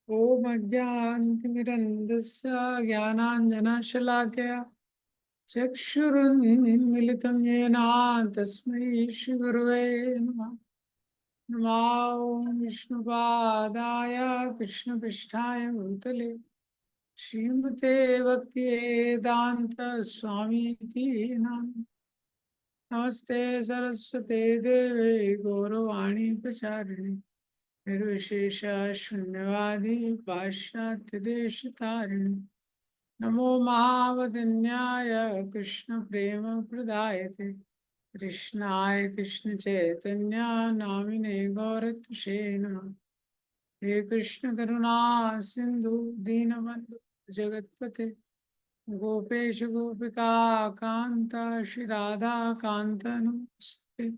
ओम अज्ञानतिमिरन्धस्य ज्ञानाञ्जनशलाकया चक्षुरुन्मिलितं येन तस्मै श्रीगुरवे नमः। नमो विष्णुपादाय कृष्णपृष्ठाय भूतले श्रीमते भक्तिवेदान्त स्वामीति नाम। नमस्ते सरस्वते देवे गौरवाणी प्रचारिणे निर्विशेष शून्यवादी पाश्चात्य देश तारिणी। नमो महावदन्याय कृष्ण प्रेम प्रदायते कृष्णाय कृष्ण चैतन्य नामिने गौरत्षे नमः। हे कृष्ण करुणा सिंधु दीनबंधु जगतपते गोपेश गोपिका कांत श्री राधा कांत नमस्ते।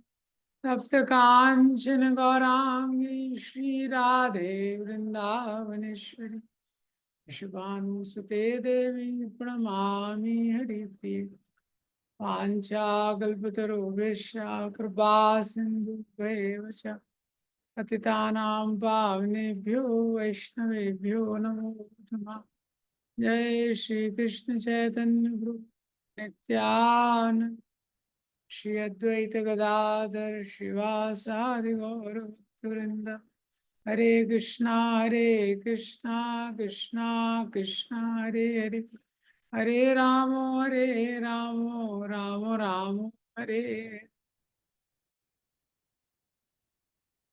तप्त कांचन गौरांगी श्री राधे वृंदावनेश्वरी शुभानुसुते देवी प्रणमामि हरिप्रिये। वाञ्छाकल्पतरुभ्यश्च कृपा सिन्धुभ्येव च पतितानां पावनेभ्यो वैष्णवेभ्यो नमो नमः। जय श्री कृष्ण चैतन्य प्रभु नित्यानंद श्री अद्वैत गदाधर शिवासादि गौर भक्तवृंद। हरे कृष्णा कृष्णा कृष्णा हरे हरे हरे रामो राम राम हरे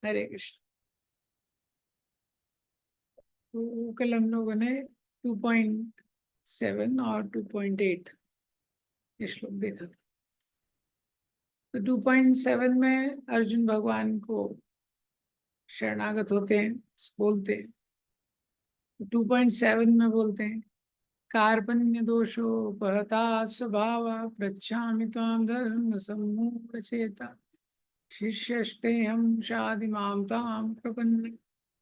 हरे कृष्ण। तो कल हम लोगों ने 2.7 और 2.8 ये श्लोक देखा था। तो 2.7 में अर्जुन भगवान को शरणागत होते हैं, बोलते हैं। 2.7 में बोलते हैं कार्पण्य दोषोपहता स्वभाव पृच्छामि त्वां धर्म सम्मूढ़ चेता शिष्यस्तेऽहं शाधि मां तां प्रपन्ने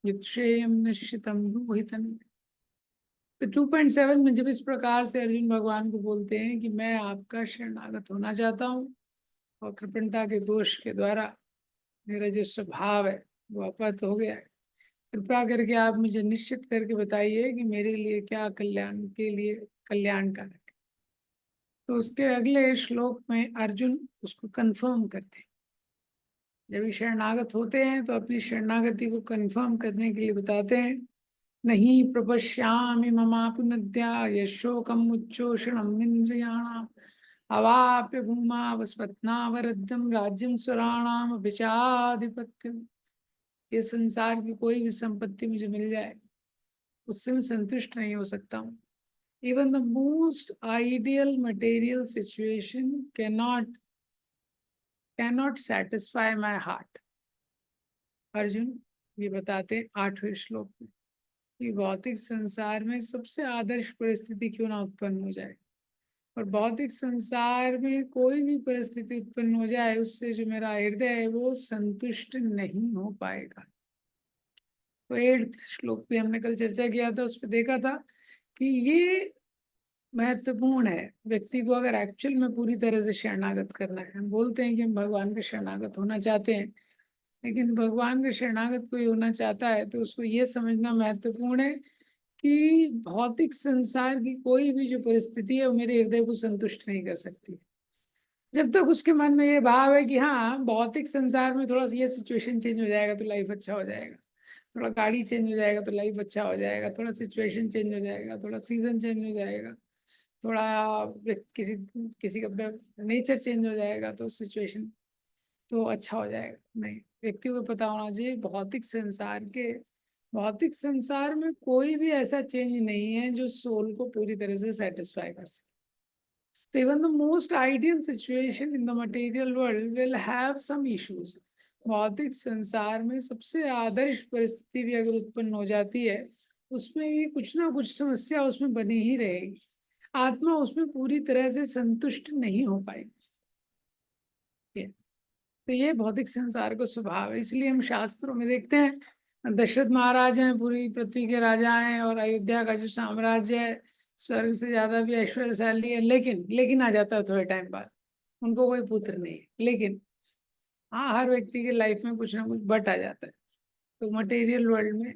यत्श्रेयं निश्चितं ब्रूहि तन्मे। तो 2.7 में जब इस प्रकार से अर्जुन भगवान को बोलते हैं कि मैं आपका शरणागत होना चाहता हूँ और कृपणता के दोष के द्वारा मेरा जो स्वभाव है वो अपहत हो गया है, कृपया करके आप मुझे निश्चित करके बताइए कि मेरे लिए क्या कल्याण के लिए कल्याणकारक है। तो उसके अगले श्लोक में अर्जुन उसको कंफर्म करते हैं। जब ये शरणागत होते हैं तो अपनी शरणागति को कंफर्म करने के लिए बताते हैं नहीं प्रपश्यामि ममापुनद्या यशोकम उच्चोषणम इंद्रियाणाम अवाप्य भूमा वस्पत्नावरद्धम राज्यम सुराणाम अभिचाधिपत्यम। ये संसार की कोई भी संपत्ति मुझे मिल जाए उससे मैं संतुष्ट नहीं हो सकता हूँ। Even the most ideal material situation cannot satisfy my heart। Arjun ये बताते हैं 8वें श्लोक में कि भौतिक संसार में सबसे आदर्श परिस्थिति क्यों ना उत्पन्न हो जाए और भौतिक संसार में कोई भी परिस्थिति उत्पन्न हो जाए उससे जो मेरा हृदय है वो संतुष्ट नहीं हो पाएगा। तो 8th श्लोक पे हमने कल चर्चा किया था, उस पर देखा था कि ये महत्वपूर्ण है। व्यक्ति को अगर एक्चुअल में पूरी तरह से शरणागत करना है, हम बोलते हैं कि हम भगवान के शरणागत होना चाहते हैं, लेकिन भगवान के शरणागत कोई होना चाहता है तो उसको ये समझना महत्वपूर्ण है कि भौतिक संसार की कोई भी जो परिस्थिति है वो मेरे हृदय को संतुष्ट नहीं कर सकती। जब तक उसके मन में ये भाव है कि हाँ भौतिक संसार में थोड़ा सा ये सिचुएशन चेंज हो जाएगा तो लाइफ अच्छा हो जाएगा, थोड़ा गाड़ी चेंज हो जाएगा तो लाइफ अच्छा हो जाएगा, थोड़ा सिचुएशन चेंज हो जाएगा, थोड़ा सीजन चेंज हो जाएगा, थोड़ा किसी किसी का नेचर चेंज हो जाएगा तो सिचुएशन तो अच्छा हो जाएगा। नहीं, व्यक्ति को पता होना चाहिए भौतिक संसार में कोई भी ऐसा चेंज नहीं है जो सोल को पूरी तरह से सेटिस्फाई कर सके। तो even the most ideal situation in the material world will have some issues. भौतिक संसार में सबसे आदर्श परिस्थिति भी अगर उत्पन्न हो जाती है उसमें भी कुछ ना कुछ समस्या उसमें बनी ही रहेगी। आत्मा उसमें पूरी तरह से संतुष्ट नहीं हो पाएगी। तो ये भौतिक संसार का स्वभाव है। इसलिए हम शास्त्रों में देखते हैं दशरथ महाराज हैं, पूरी पृथ्वी के राजा हैं और अयोध्या का जो साम्राज्य है स्वर्ग से ज्यादा भी ऐश्वर्यशाली है, लेकिन आ जाता है थोड़े टाइम बाद, उनको कोई पुत्र नहीं है। लेकिन हाँ, हर व्यक्ति के लाइफ में कुछ ना कुछ बट आ जाता है। तो मटेरियल वर्ल्ड में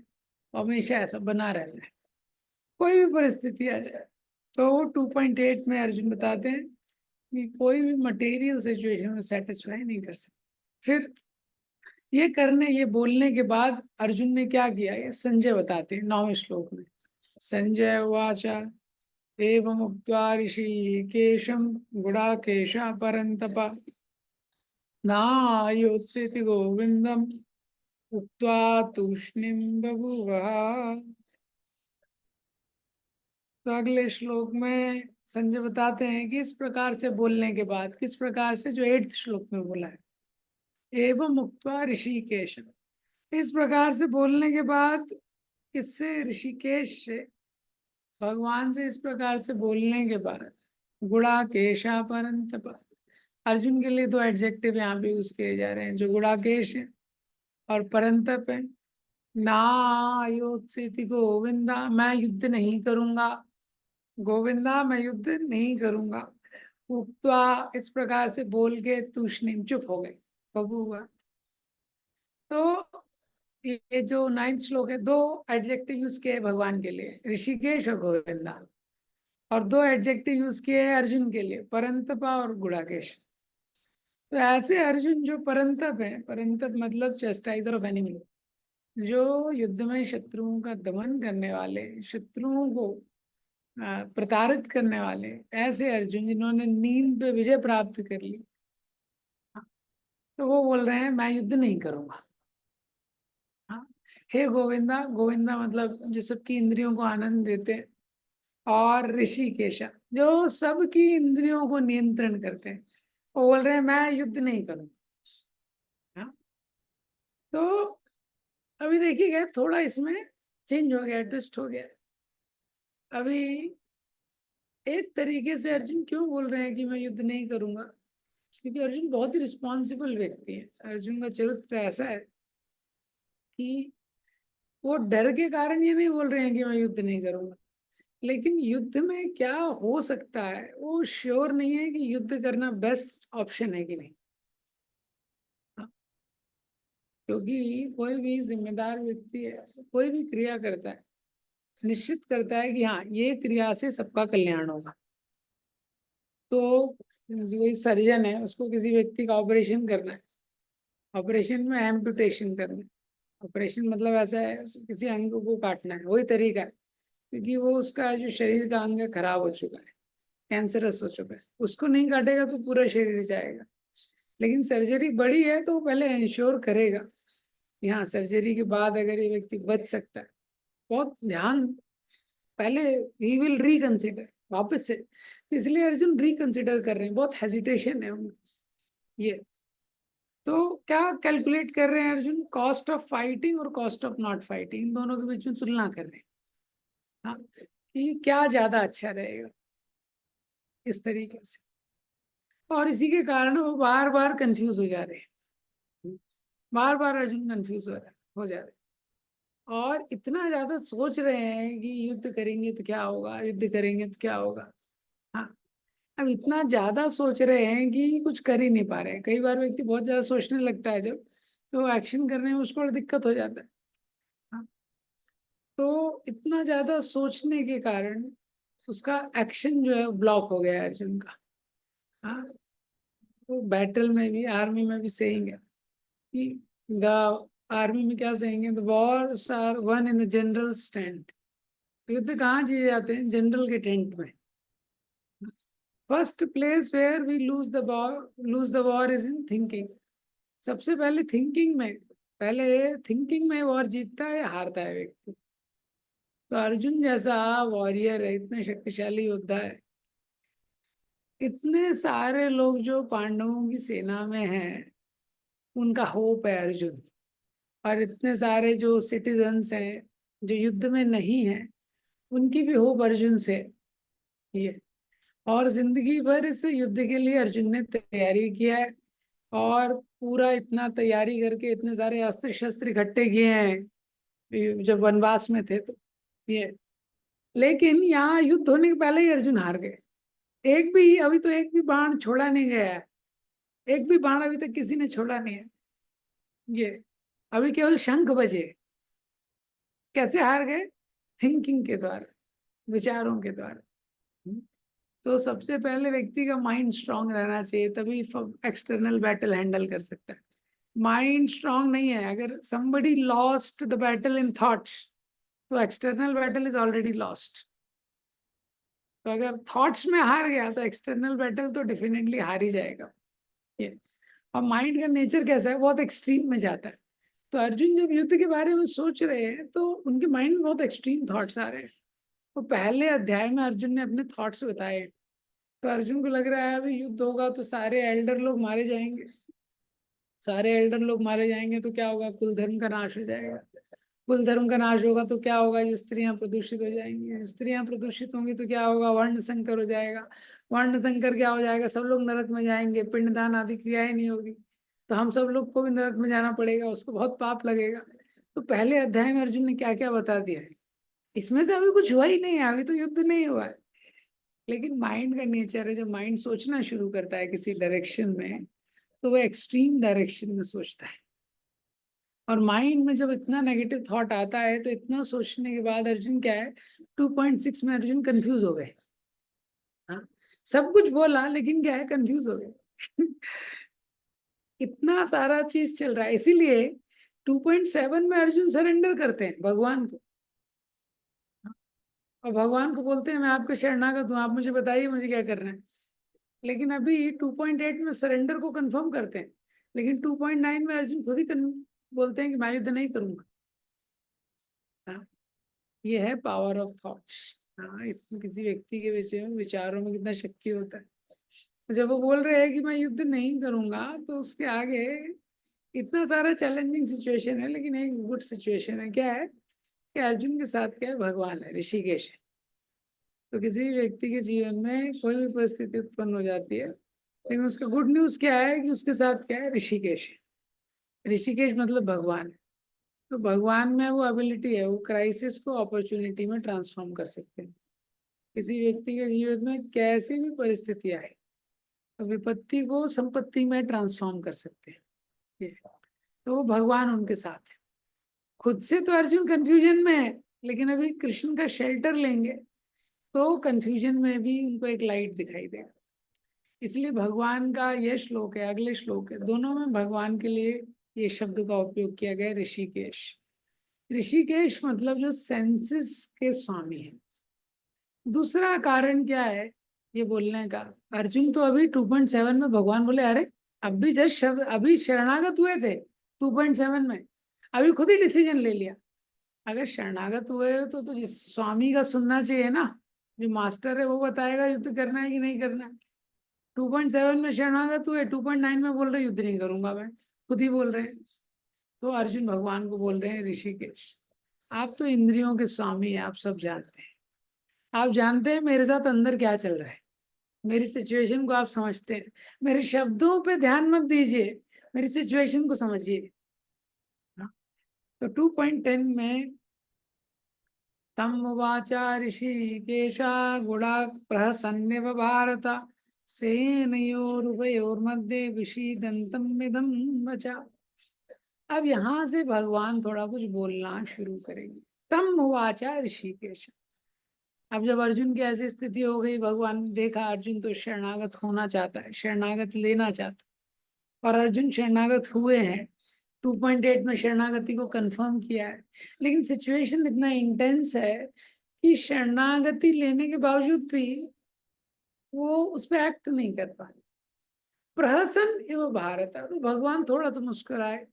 हमेशा ऐसा बना रहता है, कोई भी परिस्थिति आ जाए। तो 2.8 में अर्जुन बताते हैं कि कोई भी मटेरियल सिचुएशन में सेटिस्फाई नहीं कर सकते। फिर ये बोलने के बाद अर्जुन ने क्या किया, ये संजय बताते हैं 9वें श्लोक में। संजय उवाच एवमुक्त्वा ऋषिकेशं गुडाकेशः परन्तप नायोत्सेति गोविन्दम् उक्त्वा तूष्णीं बभूवः। तो अगले श्लोक में संजय बताते हैं कि इस प्रकार से बोलने के बाद, किस प्रकार से, जो 8th श्लोक में बोला है, एवं उक्त्वा ऋषिकेश, इस प्रकार से बोलने के बाद, किससे, ऋषिकेश से, भगवान से इस प्रकार से बोलने के बाद, गुड़ाकेशा परंतप, अर्जुन के लिए दो एडजेक्टिव यहाँ पे यूज किए जा रहे हैं, जो गुड़ाकेश है और परंतप है। ना योत्सेति गोविंदा, मैं युद्ध नहीं करूंगा, गोविंदा मैं युद्ध नहीं करूंगा, उक्त्वा, इस प्रकार से बोल के तूष्णीम, चुप हो गए, बबूवा। तो ये जो 9th श्लोक है, दो एडजेक्टिव यूज किए भगवान के लिए, ऋषिकेश और गोविंदा, और दो एडजेक्टिव यूज किए हैं अर्जुन के लिए, परंतपा और गुड़ाकेश। तो ऐसे अर्जुन जो परंतप है, परंतप मतलब चेस्टाइजर ऑफ एनिमी, जो युद्ध में शत्रुओं का दमन करने वाले, शत्रुओं को प्रताड़ित करने वाले, ऐसे अर्जुन जिन्होंने नींद पे विजय प्राप्त कर ली, तो वो बोल रहे हैं मैं युद्ध नहीं करूंगा। हाँ, हे गोविंदा, गोविंदा मतलब जो सबकी इंद्रियों को आनंद देते हैं, और ऋषिकेशा जो सबकी इंद्रियों को नियंत्रण करते हैं, वो बोल रहे हैं मैं युद्ध नहीं करूंगा। हाँ, तो अभी देखिएगा थोड़ा इसमें चेंज हो गया, ट्विस्ट हो गया। अभी एक तरीके से अर्जुन क्यों बोल रहे हैं कि मैं युद्ध नहीं करूंगा, क्योंकि अर्जुन बहुत ही रिस्पॉन्सिबल व्यक्ति है। अर्जुन का चरित्र ऐसा है कि वो डर के कारण ये नहीं बोल रहे हैं कि मैं युद्ध नहीं करूंगा, लेकिन युद्ध में क्या हो सकता है वो श्योर नहीं है कि युद्ध करना बेस्ट ऑप्शन है कि नहीं। हाँ, क्योंकि कोई भी जिम्मेदार व्यक्ति है, कोई भी क्रिया करता है, निश्चित करता है कि हाँ ये क्रिया से सबका कल्याण होगा। तो जो सर्जन है, उसको किसी व्यक्ति का ऑपरेशन करना है, ऑपरेशन में एम्पुटेशन करना है, ऑपरेशन मतलब ऐसा है किसी अंग को काटना है, वही तरीका है, क्योंकि वो उसका जो शरीर का अंग है खराब हो चुका है, कैंसरस हो चुका है, उसको नहीं काटेगा तो पूरा शरीर जाएगा। लेकिन सर्जरी बड़ी है तो वो पहले इंश्योर करेगा, यहाँ सर्जरी के बाद अगर ये व्यक्ति बच सकता है, बहुत ध्यान, पहले ही विल रिकंसिडर वापस से। इसलिए अर्जुन रिकंसिडर कर रहे हैं, बहुत हेजिटेशन है उनको। ये तो क्या कैलकुलेट कर रहे हैं अर्जुन, कॉस्ट ऑफ फाइटिंग और कॉस्ट ऑफ नॉट फाइटिंग, इन दोनों के बीच में तुलना कर रहे हैं। हाँ, कि क्या ज्यादा अच्छा रहेगा, इस तरीके से। और इसी के कारण वो बार बार कंफ्यूज हो जा रहे हैं, बार बार अर्जुन कंफ्यूज हो जा रहे हैं, और इतना ज्यादा सोच रहे हैं कि युद्ध करेंगे तो क्या होगा, युद्ध करेंगे तो क्या होगा। हाँ, अब इतना ज्यादा सोच रहे हैं कि कुछ कर ही नहीं पा रहे हैं। कई बार व्यक्ति बहुत ज्यादा सोचने लगता है जब, तो एक्शन करने में उसको और दिक्कत हो जाता है। हाँ, तो इतना ज्यादा सोचने के कारण उसका एक्शन जो है ब्लॉक हो गया है अर्जुन का। हाँ, तो बैटल में भी, आर्मी में भी सेइंग है कि द आर्मी में क्या saying, the wars are won in the general stand. युद्ध कहाँ जिए जाते हैं, जनरल के टेंट में। First place where we lose the war is in thinking. सबसे पहले थिंकिंग में, पहले थिंकिंग में वॉर जीतता है या हारता है व्यक्ति। तो अर्जुन जैसा वॉरियर है, इतना शक्तिशाली योद्धा है, इतने सारे लोग जो पांडवों की सेना में हैं, उनका होप है अर्जुन, और इतने सारे जो सिटीजन्स हैं जो युद्ध में नहीं हैं, उनकी भी होप अर्जुन से। ये, और जिंदगी भर इस युद्ध के लिए अर्जुन ने तैयारी किया है, और पूरा इतना तैयारी करके इतने सारे अस्त्र शस्त्र इकट्ठे किए हैं जब वनवास में थे तो। ये, लेकिन यहाँ युद्ध होने के पहले ही अर्जुन हार गए। एक भी, अभी तो एक भी बाण छोड़ा नहीं गया है, एक भी बाण अभी तक किसी ने छोड़ा नहीं है। ये, अभी केवल शंख बजे, कैसे हार गए? थिंकिंग के द्वारा, विचारों के द्वारा। तो सबसे पहले व्यक्ति का माइंड स्ट्रांग रहना चाहिए, तभी एक्सटर्नल बैटल हैंडल कर सकता है। माइंड स्ट्रांग नहीं है, अगर somebody lost the battle in thoughts, तो external battle is already lost. तो अगर थॉट्स में हार गया तो एक्सटर्नल बैटल तो डेफिनेटली हार ही जाएगा ये। और माइंड का नेचर कैसा है, बहुत एक्सट्रीम में जाता है। तो अर्जुन जब युद्ध के बारे में सोच रहे हैं तो उनके माइंड में बहुत एक्सट्रीम थॉट्स आ रहे हैं। तो पहले अध्याय में अर्जुन ने अपने थॉट्स बताए। तो अर्जुन को लग रहा है अभी युद्ध होगा तो सारे एल्डर लोग मारे जाएंगे, सारे एल्डर लोग मारे जाएंगे तो क्या होगा, कुल धर्म का नाश हो जाएगा। कुल धर्म का नाश होगा तो क्या होगा, जो स्त्रियां प्रदूषित हो जाएंगी, जो स्त्रियां प्रदूषित होंगी तो क्या होगा, वर्ण संकर हो जाएगा। वर्ण संकर क्या हो जाएगा, सब लोग नरक में जाएंगे, पिंडदान आदि क्रियाएं नहीं होगी, तो हम सब लोग को भी नरक में जाना पड़ेगा, उसको बहुत पाप लगेगा। तो पहले अध्याय में अर्जुन ने क्या क्या बता दिया है। इसमें से अभी कुछ हुआ ही नहीं है, अभी तो युद्ध नहीं हुआ है। लेकिन माइंड का नेचर है, जब माइंड सोचना शुरू करता है किसी डायरेक्शन में, तो वो एक्सट्रीम डायरेक्शन में सोचता है। और माइंड में जब इतना नेगेटिव थॉट आता है तो इतना सोचने के बाद अर्जुन क्या है, 2.6 में अर्जुन कंफ्यूज हो गए। हाँ, सब कुछ बोला लेकिन क्या है, कंफ्यूज हो गए। इतना सारा चीज चल रहा है, इसीलिए 2.7 में अर्जुन सरेंडर करते हैं भगवान को। और भगवान को बोलते हैं मैं आपके शरणागत हूँ, आप मुझे बताइए मुझे क्या करना है। लेकिन अभी 2.8 में सरेंडर को कंफर्म करते हैं, लेकिन 2.9 में अर्जुन खुद ही बोलते हैं कि मैं युद्ध नहीं करूंगा। हाँ, ये है पावर ऑफ थॉट्स। हाँ, किसी व्यक्ति के विषय में विचारों में कितना शक्ति होता है। तो जब वो बोल रहे हैं कि मैं युद्ध नहीं करूंगा तो उसके आगे इतना सारा चैलेंजिंग सिचुएशन है, लेकिन एक गुड सिचुएशन है। क्या है कि अर्जुन के साथ क्या है, भगवान है, ऋषिकेश है। तो किसी भी व्यक्ति के जीवन में कोई भी परिस्थिति उत्पन्न हो जाती है, लेकिन उसका गुड न्यूज क्या है कि उसके साथ क्या है, ऋषिकेश है। ऋषिकेश मतलब भगवान है। तो भगवान में वो एबिलिटी है, वो क्राइसिस को अपॉर्चुनिटी में ट्रांसफॉर्म कर सकते हैं। किसी व्यक्ति के जीवन में कैसी भी परिस्थिति आए तो विपत्ति को संपत्ति में ट्रांसफॉर्म कर सकते हैं ये। तो वो भगवान उनके साथ है। खुद से तो अर्जुन कंफ्यूजन में है, लेकिन अभी कृष्ण का शेल्टर लेंगे तो कंफ्यूजन में भी उनको एक लाइट दिखाई देगा। इसलिए भगवान का ये श्लोक है, अगले श्लोक है, दोनों में भगवान के लिए ये शब्द का उपयोग किया गया, ऋषिकेश। ऋषिकेश मतलब जो सेंसेस के स्वामी है। दूसरा कारण क्या है ये बोलने का, अर्जुन तो अभी 2.7 में भगवान बोले अरे अब भी जस्ट अभी शरणागत हुए थे 2.7 में, अभी खुद ही डिसीजन ले लिया। अगर शरणागत हुए हो तो जिस स्वामी का सुनना चाहिए ना, जो मास्टर है वो बताएगा युद्ध करना है कि नहीं करना है। 2.7 में शरणागत हुए, 2.9 में बोल रहे युद्ध नहीं करूंगा मैं, खुद ही बोल रहे हैं। तो अर्जुन भगवान को बोल रहे हैं ऋषिकेश, आप तो इंद्रियों के स्वामी हैं, आप सब जानते हैं। आप जानते हैं मेरे साथ अंदर क्या चल रहा है, मेरी सिचुएशन को आप समझते हैं। मेरे शब्दों पे ध्यान मत दीजिए, मेरी सिचुएशन को समझिए। हाँ, तो 2.10 में तम वाचा ऋषिकेशा गुणा प्रहसन्निव भारत सेनयोरुभयोर्मध्ये विषीदन्तम् इदं वचा। अब यहाँ से भगवान थोड़ा कुछ बोलना शुरू करेंगे। तम वाचा ऋषिकेश। अब जब अर्जुन की ऐसी स्थिति हो गई, भगवान ने देखा अर्जुन तो शरणागत होना चाहता है, शरणागत लेना चाहता है, और अर्जुन शरणागत हुए हैं। 2.8 में शरणागति को कंफर्म किया है, लेकिन सिचुएशन इतना इंटेंस है कि शरणागति लेने के बावजूद भी वो उस पर एक्ट नहीं कर पा रहे। प्रहसन एवं भारत, तो भगवान थोड़ा सा मुस्कुराए।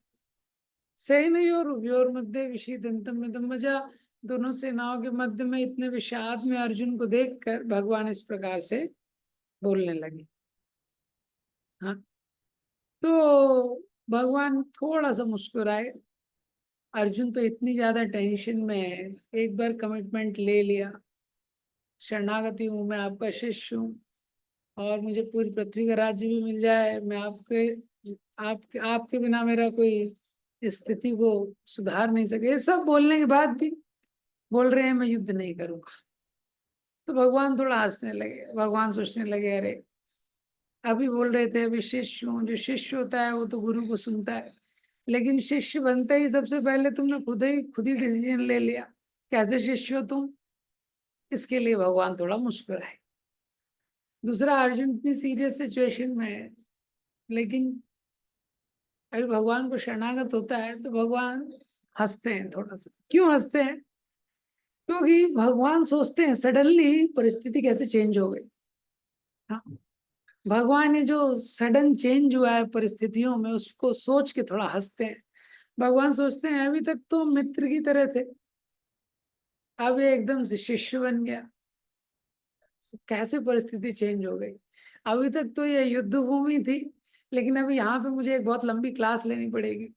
सेनयोर उभयोर मध्य विषीदन्तम् इदं वचा। दोनों सेनाओं के मध्य में इतने विषाद में अर्जुन को देखकर भगवान इस प्रकार से बोलने लगे। हाँ, तो भगवान थोड़ा सा मुस्कुराए। अर्जुन तो इतनी ज्यादा टेंशन में है, एक बार कमिटमेंट ले लिया, शरणागति हूँ, मैं आपका शिष्य हूँ, और मुझे पूरी पृथ्वी का राज्य भी मिल जाए, मैं आपके बिना मेरा कोई इस स्थिति को सुधार नहीं सके, ये सब बोलने के बाद भी बोल रहे हैं मैं युद्ध नहीं करूंगा। तो भगवान थोड़ा हंसने लगे, भगवान सोचने लगे अरे अभी बोल रहे थे अभी शिष्य हूँ, जो शिष्य होता है वो तो गुरु को सुनता है, लेकिन शिष्य बनते ही सबसे पहले तुमने खुद ही डिसीजन ले लिया, कैसे शिष्य हो तुम? इसके लिए भगवान थोड़ा मुस्कुराए। दूसरा, अर्जुन इतनी सीरियस सिचुएशन में है, लेकिन अभी भगवान को शरणागत होता है तो भगवान हंसते हैं थोड़ा सा। क्यों हंसते हैं? क्योंकि भगवान सोचते हैं सडनली परिस्थिति कैसे चेंज हो गई। हाँ, भगवान ये जो सडन चेंज हुआ है परिस्थितियों में, उसको सोच के थोड़ा हंसते हैं। भगवान सोचते हैं अभी तक तो मित्र की तरह थे, अब ये एकदम से शिष्य बन गया, कैसे परिस्थिति चेंज हो गई। अभी तक तो ये युद्ध भूमि थी, लेकिन अभी यहाँ पे मुझे एक बहुत लंबी क्लास लेनी पड़ेगी,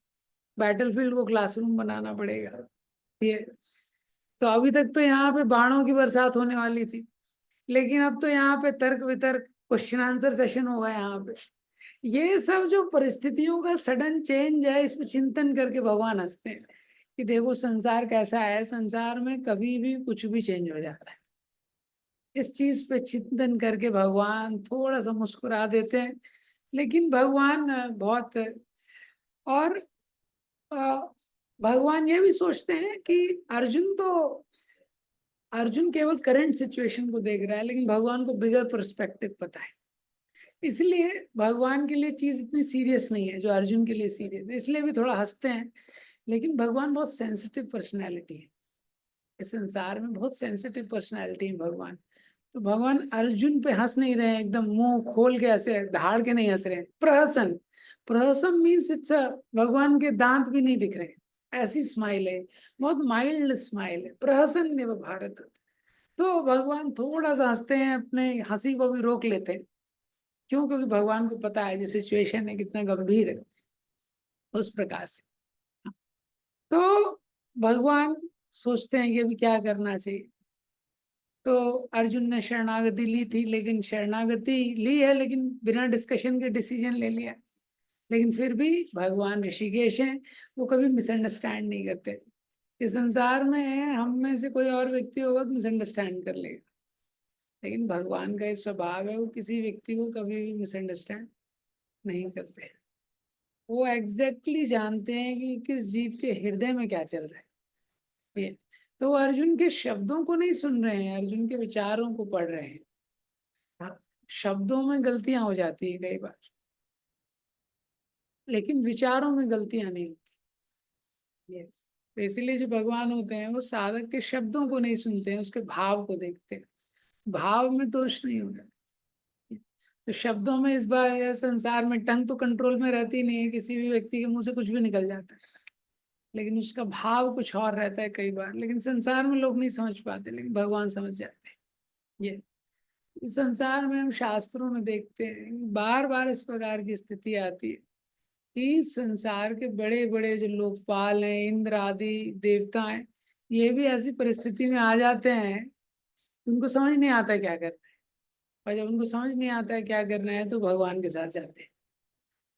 बैटलफील्ड को क्लासरूम बनाना पड़ेगा। ये तो अभी तक तो यहाँ पे बाणों की बरसात होने वाली थी, लेकिन अब तो यहाँ पे तर्क वितर्क क्वेश्चन आंसर सेशन होगा यहाँ पे। ये सब जो परिस्थितियों का सडन चेंज है, इसमें चिंतन करके भगवान हंसते हैं कि देखो संसार कैसा है, संसार में कभी भी कुछ भी चेंज हो जाता है। इस चीज पे चिंतन करके भगवान थोड़ा सा मुस्कुरा देते हैं। लेकिन भगवान बहुत और भगवान ये भी सोचते हैं कि अर्जुन केवल करंट सिचुएशन को देख रहा है, लेकिन भगवान को बिगर पर्सपेक्टिव पता है। इसलिए भगवान के लिए चीज इतनी सीरियस नहीं है जो अर्जुन के लिए सीरियस है, इसलिए भी थोड़ा हंसते हैं। लेकिन भगवान बहुत सेंसिटिव पर्सनैलिटी है, इस संसार में बहुत सेंसिटिव पर्सनैलिटी है भगवान। तो भगवान अर्जुन पे हंस नहीं रहे हैं, एकदम मुंह खोल के ऐसे धाड़ के नहीं हंस रहे हैं। प्रहसन, प्रहसन मीन्स इट्स भगवान के दांत भी नहीं दिख रहे हैं, ऐसी स्माइल है, बहुत माइल्ड स्माइल है, प्रहसन ने वो भारत। तो भगवान थोड़ा सा हंसते हैं, अपने हंसी को भी रोक लेते हैं। क्यों? क्योंकि भगवान को पता है जो सिचुएशन है कितना गंभीर है, उस प्रकार से। तो भगवान सोचते हैं कि अभी क्या करना चाहिए। तो अर्जुन ने शरणागति ली थी, लेकिन शरणागति ली है लेकिन बिना डिस्कशन के डिसीजन ले लिया। लेकिन फिर भी भगवान ऋषिकेश हैं, वो कभी मिसअंडरस्टैंड नहीं करते। इस संसार में हम में से कोई और व्यक्ति होगा तो मिसअंडरस्टैंड कर लेगा, लेकिन भगवान का ये स्वभाव है, वो किसी व्यक्ति को कभी भी मिसअंडरस्टैंड नहीं करते। वो एग्जैक्टली जानते हैं कि किस जीव के हृदय में क्या चल रहा है। ये तो वो अर्जुन के शब्दों को नहीं सुन रहे हैं, अर्जुन के विचारों को पढ़ रहे हैं। हाँ, शब्दों में गलतियां हो जाती है कई बार, लेकिन विचारों में गलतियां नहीं होती है। तो इसीलिए जो भगवान होते हैं वो साधक के शब्दों को नहीं सुनते हैं, उसके भाव को देखते हैं। भाव में दोष नहीं होता। तो शब्दों में इस बार यह संसार में टंग तो कंट्रोल में रहती नहीं है, किसी भी व्यक्ति के मुंह से कुछ भी निकल जाता है, लेकिन उसका भाव कुछ और रहता है कई बार। लेकिन संसार में लोग नहीं समझ पाते, लेकिन भगवान समझ जाते हैं। ये इस संसार में हम शास्त्रों में देखते हैं बार बार इस प्रकार की स्थिति आती है कि संसार के बड़े बड़े जो लोकपाल हैं, इंद्र आदि देवता हैं, ये भी ऐसी परिस्थिति में आ जाते हैं, उनको समझ नहीं आता क्या करना है। और जब उनको समझ नहीं आता है क्या करना है तो भगवान के साथ जाते हैं,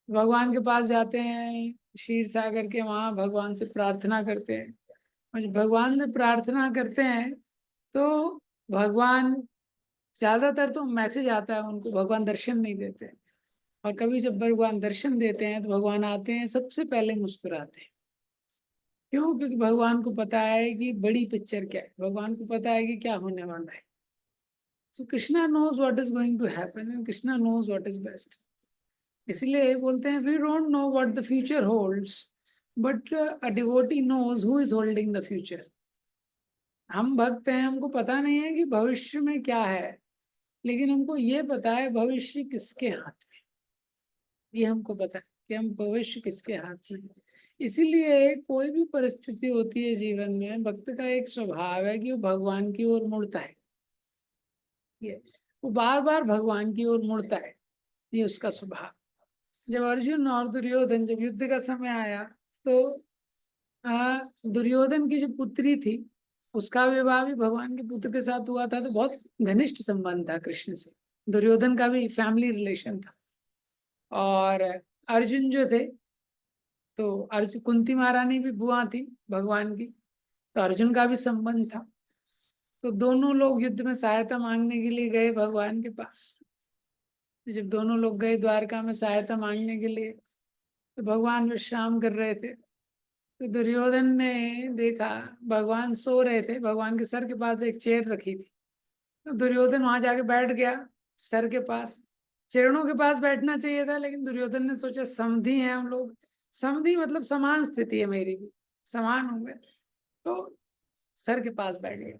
भगवान के पास जाते हैं, क्षीर सागर के वहां भगवान से प्रार्थना करते हैं। और जब भगवान से प्रार्थना करते हैं तो भगवान, ज्यादातर तो मैसेज आता है उनको, भगवान दर्शन नहीं देते। और कभी जब भगवान दर्शन देते हैं तो भगवान आते हैं, सबसे पहले मुस्कुराते हैं। क्यों? क्योंकि भगवान को पता है कि बड़ी पिक्चर क्या है, भगवान को पता है कि क्या होने वाला है। So Krishna knows what is going to happen and Krishna knows what is best. इसलिए बोलते हैं we don't know what the future holds, but a devotee knows who is holding the future. हम भक्त हैं, हमको पता नहीं है कि भविष्य में क्या है, लेकिन हमको ये पता है भविष्य किसके हाथ में। ये हमको पता है कि हम भविष्य किसके हाथ में है। इसीलिए कोई भी परिस्थिति होती है जीवन में, भक्त का एक स्वभाव है कि वो भगवान की ओर मुड़ता है। ये वो बार बार भगवान की ओर मुड़ता है, ये उसका स्वभाव। जब अर्जुन और दुर्योधन, जब युद्ध का समय आया तो दुर्योधन की जो पुत्री थी उसका विवाह भी भगवान के पुत्र के साथ हुआ था, तो बहुत घनिष्ठ संबंध था कृष्ण से। दुर्योधन का भी फैमिली रिलेशन था। और अर्जुन जो थे, तो अर्जुन, कुंती महारानी भी बुआ थी भगवान की, तो अर्जुन का भी संबंध था। तो दोनों लोग युद्ध में सहायता मांगने के लिए गए भगवान के पास। जब दोनों लोग गए द्वारका में सहायता मांगने के लिए, तो भगवान विश्राम कर रहे थे। तो दुर्योधन ने देखा भगवान सो रहे थे, भगवान के सर के पास एक चेयर रखी थी। तो दुर्योधन वहां जाके बैठ गया सर के पास। चरणों के पास बैठना चाहिए था, लेकिन दुर्योधन ने सोचा समधी हैं हम लोग, समधी मतलब समान स्थिति है मेरी भी, समान हो गए, तो सर के पास बैठ गया।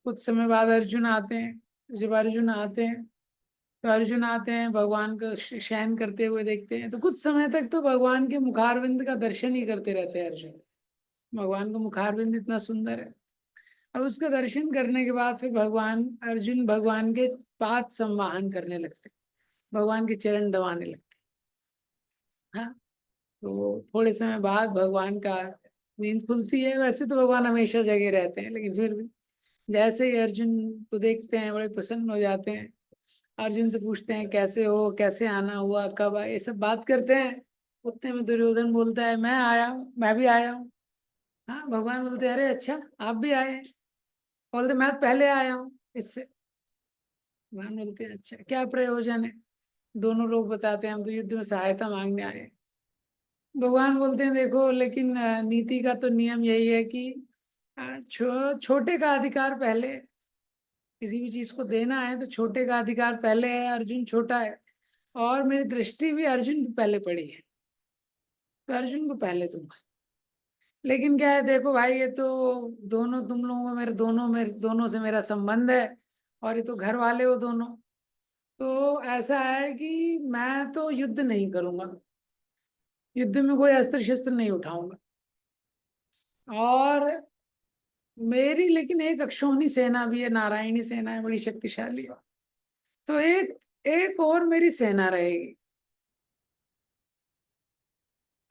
कुछ समय बाद अर्जुन आते हैं। जब अर्जुन आते हैं तो अर्जुन आते हैं भगवान को शयन करते हुए देखते हैं। तो कुछ समय तक तो भगवान के मुखारविंद का दर्शन ही करते रहते हैं अर्जुन। भगवान का मुखारविंद इतना सुंदर है। अब उसका दर्शन करने के बाद फिर भगवान अर्जुन भगवान के पाद संवाहन करने लगते, भगवान के चरण दबाने लगते। हाँ, तो थोड़े समय बाद भगवान का नींद खुलती है। वैसे तो भगवान हमेशा जगे रहते हैं, लेकिन फिर भी जैसे ही अर्जुन को देखते हैं बड़े प्रसन्न हो जाते हैं। अर्जुन से पूछते हैं कैसे हो, कैसे आना हुआ, कब आए, ये सब बात करते हैं। उतने में दुर्योधन बोलता है मैं आया हूँ, मैं भी आया हूँ। हाँ, भगवान बोलते हैं अरे अच्छा आप भी आए हैं। बोलते मैं पहले आया हूँ इससे। भगवान बोलते हैं अच्छा क्या प्रयोजन है। दोनों लोग बताते हैं हम तो युद्ध में सहायता मांगने आए हैं। भगवान बोलते हैं देखो लेकिन नीति का तो नियम यही है कि छोटे का अधिकार पहले। किसी भी चीज को देना है तो छोटे का अधिकार पहले है। अर्जुन छोटा है और मेरी दृष्टि भी अर्जुन की पहले पड़ी है, तो अर्जुन को पहले दूंगा। लेकिन क्या है देखो भाई, ये तो दोनों तुम लोगों को मेरे दोनों से मेरा संबंध है, और ये तो घर वाले हो दोनों। तो ऐसा है कि मैं तो युद्ध नहीं करूंगा, युद्ध में कोई अस्त्र शस्त्र नहीं उठाऊंगा। और मेरी लेकिन एक अक्षौहिणी सेना भी है, नारायणी सेना है, बड़ी शक्तिशाली है। तो एक एक और मेरी सेना रहेगी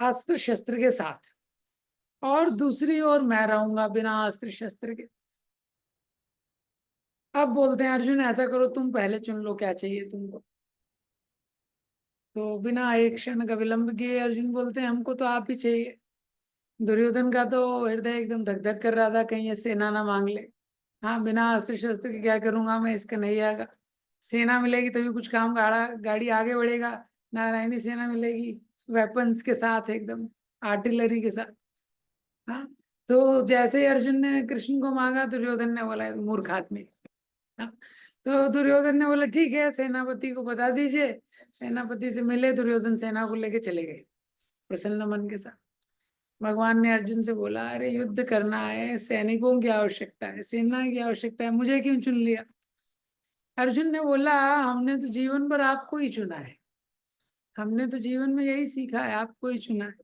अस्त्र शस्त्र के साथ, और दूसरी ओर मैं रहूंगा बिना अस्त्र शस्त्र के। अब बोलते हैं अर्जुन ऐसा करो तुम पहले चुन लो क्या चाहिए तुमको। तो बिना एक क्षण का विलंब किए अर्जुन बोलते हैं हमको तो आप ही चाहिए। दुर्योधन का तो हृदय एकदम धक धक कर रहा था कहीं ये सेना ना मांग ले। हाँ, बिना अस्त्र शस्त्र के क्या करूंगा मैं, इसका नहीं आएगा। सेना मिलेगी तभी कुछ काम, गाड़ी आगे बढ़ेगा। नारायणी सेना मिलेगी वेपन्स के साथ, एकदम आर्टिलरी के साथ। हाँ, तो जैसे ही अर्जुन ने कृष्ण को मांगा दुर्योधन ने बोला मूर्ख आदमी। हाँ, तो दुर्योधन ने बोला ठीक है सेनापति को बता दीजिए। सेनापति से मिले दुर्योधन, सेना को लेके चले गए प्रसन्न मन के साथ। भगवान ने अर्जुन से बोला अरे युद्ध करना है, सैनिकों की आवश्यकता है, सेना की आवश्यकता है, मुझे क्यों चुन लिया। अर्जुन ने बोला हमने तो जीवन भर आपको ही चुना है, हमने तो जीवन में यही सीखा है आपको ही चुना है।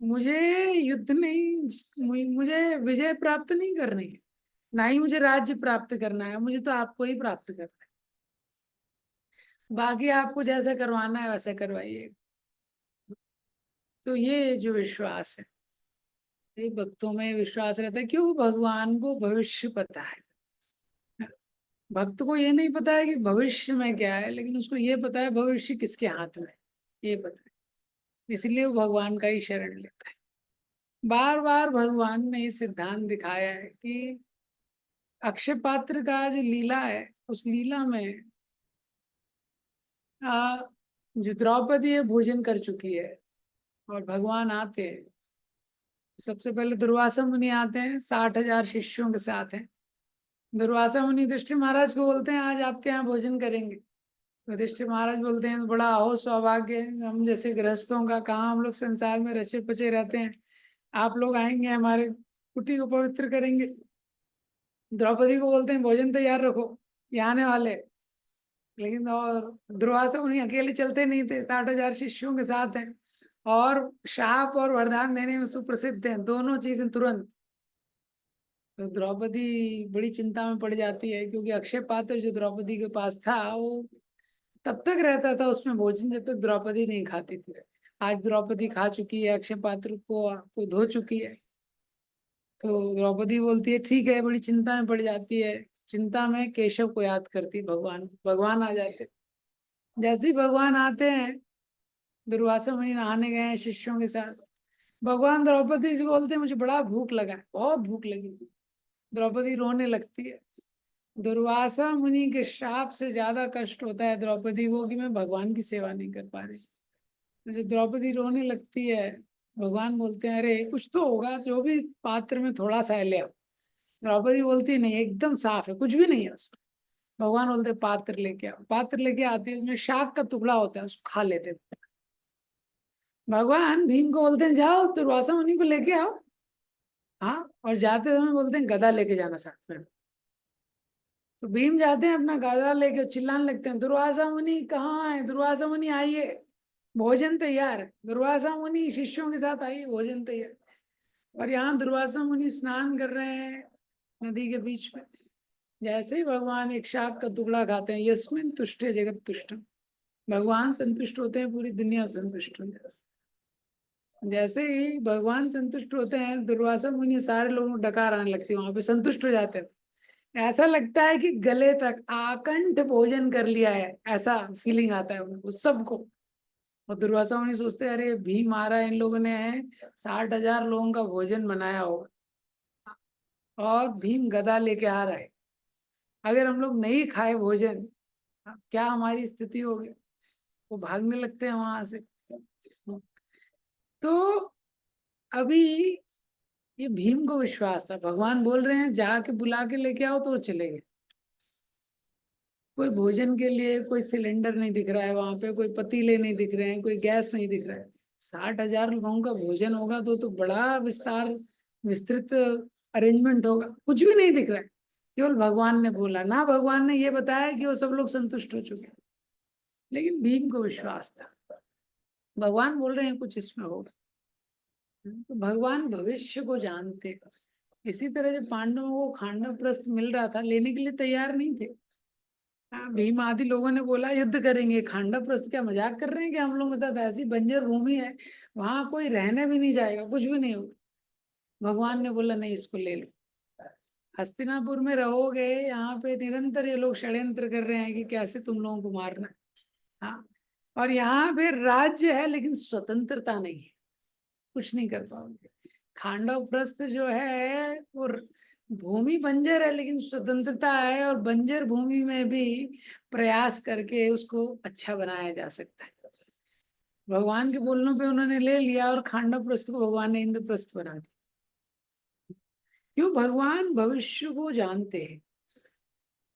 मुझे युद्ध नहीं, मुझे विजय प्राप्त नहीं करनी है, ना ही मुझे राज्य प्राप्त करना है, मुझे तो आपको ही प्राप्त करना है। बाकी आपको जैसा करवाना है वैसा करवाइए। तो ये जो विश्वास है, ये भक्तों में विश्वास रहता है। क्यों, भगवान को भविष्य पता है। भक्त को ये नहीं पता है कि भविष्य में क्या है, लेकिन उसको ये पता है भविष्य किसके हाथ में है, ये पता है। इसलिए वो भगवान का ही शरण लेता है। बार बार भगवान ने ये सिद्धांत दिखाया है कि अक्षय पात्र का जो लीला है, उस लीला में आ, जो द्रौपदी है भोजन कर चुकी है और भगवान आते हैं। सबसे पहले दुर्वासा मुनि आते हैं, 60,000 शिष्यों के साथ हैं। दुर्वासा मुनि युधिष्ठिर महाराज को बोलते हैं आज आपके यहाँ भोजन करेंगे। युधिष्ठिर महाराज बोलते हैं बड़ा अहो सौभाग्य, हम जैसे गृहस्थों का कहाँ, हम लोग संसार में रचे पचे रहते हैं, आप लोग आएंगे हमारे कुटी को पवित्र करेंगे। द्रौपदी को बोलते हैं भोजन तैयार रखो, ये आने वाले। लेकिन और दुर्वासा मुनि अकेले चलते नहीं थे, 60,000 शिष्यों के साथ हैं, और शाप और वरदान देने में सुप्रसिद्ध हैं, दोनों चीजें तुरंत। तो द्रौपदी बड़ी चिंता में पड़ जाती है, क्योंकि अक्षय पात्र जो द्रौपदी के पास था वो तब तक रहता था उसमें भोजन जब तक द्रौपदी नहीं खाती थी। आज द्रौपदी खा चुकी है, अक्षय पात्र को धो चुकी है। तो द्रौपदी बोलती है ठीक है, बड़ी चिंता में पड़ जाती है। चिंता में केशव को याद करती, भगवान आ जाते। जैसे ही भगवान आते हैं, दुर्वासा मुनि नहाने गए हैं शिष्यों के साथ। भगवान द्रौपदी से बोलते हैं मुझे बड़ा भूख लगा है, बहुत भूख लगी। द्रौपदी रोने लगती है। दुर्वासा मुनि के श्राप से ज्यादा कष्ट होता है द्रौपदी को कि मैं भगवान की सेवा नहीं कर पा रही। जब द्रौपदी रोने लगती है, भगवान बोलते हैं अरे कुछ तो होगा, जो भी पात्र में थोड़ा सा है ले आओ। द्रौपदी बोलती है नहीं, एकदम साफ है, कुछ भी नहीं है उसमें। भगवान बोलते हैं पात्र लेके आओ। पात्र लेके आती है, उसमें शाक का टुकड़ा होता है, उसको खा लेते हैं। भगवान भीम को बोलते हैं जाओ दुर्वासा मुनि को लेके आओ। हाँ, और जाते समय बोलते हैं गदा लेके जाना साथ में। तो भीम जाते हैं अपना गदा लेके, चिल्लाने लगते हैं दुर्वासा मुनि कहाँ है, दुर्वासा मुनि आइए, भोजन तैयार है। दुर्वासा मुनि शिष्यों के साथ आइए, भोजन तैयार। और यहाँ दुर्वासा मुनि स्नान कर रहे हैं नदी के बीच में। जैसे ही भगवान एक शाक का टुकड़ा खाते हैं, यस्मिन तुष्टे जगत तुष्टम, भगवान संतुष्ट होते हैं, पूरी दुनिया संतुष्ट हो जाती है। जैसे ही भगवान संतुष्ट होते हैं, दुर्वासा मुनि सारे लोगों को डकार आने लगती है, वहां पे संतुष्ट हो जाते हैं। ऐसा लगता है कि गले तक आकंठ भोजन कर लिया है, ऐसा फीलिंग आता है उनको सबको। और दुर्वासा मुनि सोचते हैं अरे भीम आ रहा है, इन लोगों ने 60,000 लोगों का भोजन बनाया होगा और भीम गदा लेके आ रहा है। अगर हम लोग नहीं खाए भोजन, क्या हमारी स्थिति होगी। वो भागने लगते हैं वहां से। तो अभी ये भीम को विश्वास था, भगवान बोल रहे हैं जाके बुला के लेके आओ, तो वो चले गए। कोई भोजन के लिए कोई सिलेंडर नहीं दिख रहा है वहां पे, कोई पतीले नहीं दिख रहे हैं, कोई गैस नहीं दिख रहा है। 60,000 लोगों का भोजन होगा तो बड़ा विस्तृत अरेंजमेंट होगा, कुछ भी नहीं दिख रहा है। केवल भगवान ने बोला ना, भगवान ने ये बताया कि वो सब लोग संतुष्ट हो चुके हैं। लेकिन भीम को विश्वास था, भगवान बोल रहे हैं कुछ इसमें होगा। तो भगवान भविष्य को जानते हैं। इसी तरह जब पांडवों को खांडव प्रस्थ मिल रहा था, लेने के लिए तैयार नहीं थे। हाँ, भीम आदि लोगों ने बोला युद्ध करेंगे, खांडव प्रस्थ क्या मजाक कर रहे हैं कि हम लोगों के साथ, ऐसी बंजर भूमि है, वहां कोई रहने भी नहीं जाएगा, कुछ भी नहीं होगा। भगवान ने बोला नहीं, इसको ले लो, हस्तिनापुर में रहोगे। यहाँ पे निरंतर ये लोग षड्यंत्र कर रहे हैं कि कैसे तुम लोगों को मारना है। हाँ, और यहाँ पे राज्य है लेकिन स्वतंत्रता नहीं है, कुछ नहीं कर पाओगे। खांडव प्रस्थ जो है वो भूमि बंजर है लेकिन स्वतंत्रता है, और बंजर भूमि में भी प्रयास करके उसको अच्छा बनाया जा सकता है। भगवान के बोलने पे उन्होंने ले लिया, और खांडव प्रस्थ को भगवान ने इंद्रप्रस्थ बना दिया। क्यों? भगवान भविष्य को जानते हैं,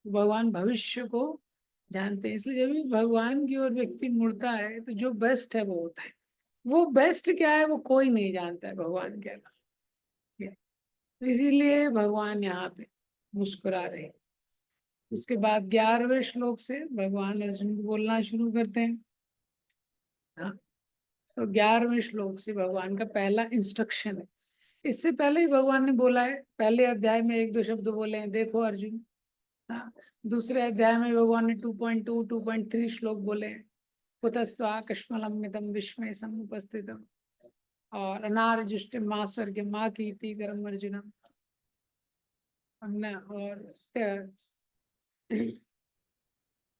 भगवान भविष्य को जानते हैं। इसलिए जब भी भगवान की ओर व्यक्ति मुड़ता है तो जो बेस्ट है वो होता है। वो बेस्ट क्या है वो कोई नहीं जानता है भगवान के अलावा। तो इसीलिए भगवान यहाँ पे मुस्कुरा रहे हैं। उसके बाद 11वें श्लोक से भगवान अर्जुन को बोलना शुरू करते हैं। हाँ, तो 11वें श्लोक से भगवान का पहला इंस्ट्रक्शन है। इससे पहले ही भगवान ने बोला है, पहले अध्याय में एक दो शब्द बोले हैं, देखो अर्जुन। हाँ, दूसरे अध्याय में भगवान ने 2.2 2.3 श्लोक बोले हैं। कुतस्त्वा कश्मलमिदं विश्वे समुपस्थितम्, और अनार्जुष्ट माँ स्वर्ग माँ कीर्तिकरम् अर्जुनम्। और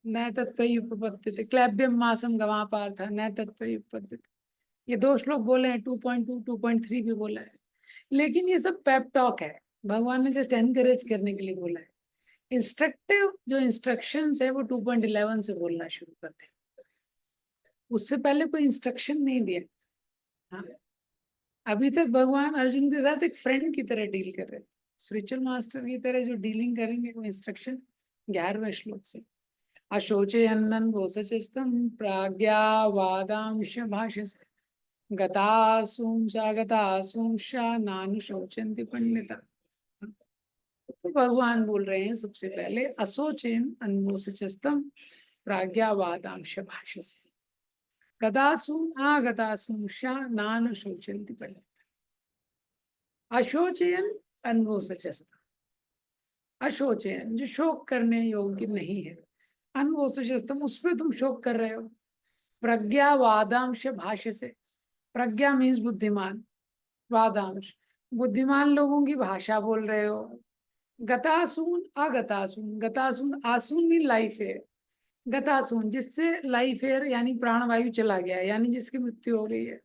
न तत्त्वयि उपपद्यते क्लैब्यम मासम गवा पार्थ न तत्त्वयि उपपद्यते। ये दो श्लोक बोले हैं, 2.2 2.3 भी बोला है। लेकिन ये सब पेप टॉक है, भगवान ने जस्ट एनकरेज करने के लिए बोला है। इंस्ट्रक्टिव जो इंस्ट्रक्शंस है वो 2.11 से बोलना शुरू करते हैं, उससे पहले कोई इंस्ट्रक्शन नहीं दिया। हाँ, अभी तक भगवान अर्जुन के साथ एक फ्रेंड की तरह डील कर रहे थे, स्पिरिचुअल मास्टर की तरह जो डीलिंग करेंगे वो इंस्ट्रक्शन 11वें श्लोक से। अशोचयन्नन् घोषचस्तम प्राज्ञा वादांश भाषसे गतासूंसा गतासूंसा नानुशोचन्ति पंडिता। तो भगवान बोल रहे हैं सबसे पहले अशोचयन् अनघोषचस्तम प्राज्ञा वादांश भाषसे गतासून आगतासूंसा नानुशोचन्ति पंडिता। अशोचयन अनवोसचस्त, अशोचयन जो शोक करने योग्य नहीं है, अनवोसचस्तम उस पर तुम शोक कर रहे हो। प्रज्ञा वादांश भाष्य से, प्रज्ञा मीन्स बुद्धिमान, वादांश बुद्धिमान लोगों की भाषा बोल रहे हो। गतासून अगतासून, गतासून आसून मीन लाइफ है, गतासून जिससे लाइफ एयर यानी प्राणवायु चला गया है, यानी जिसकी मृत्यु हो गई है।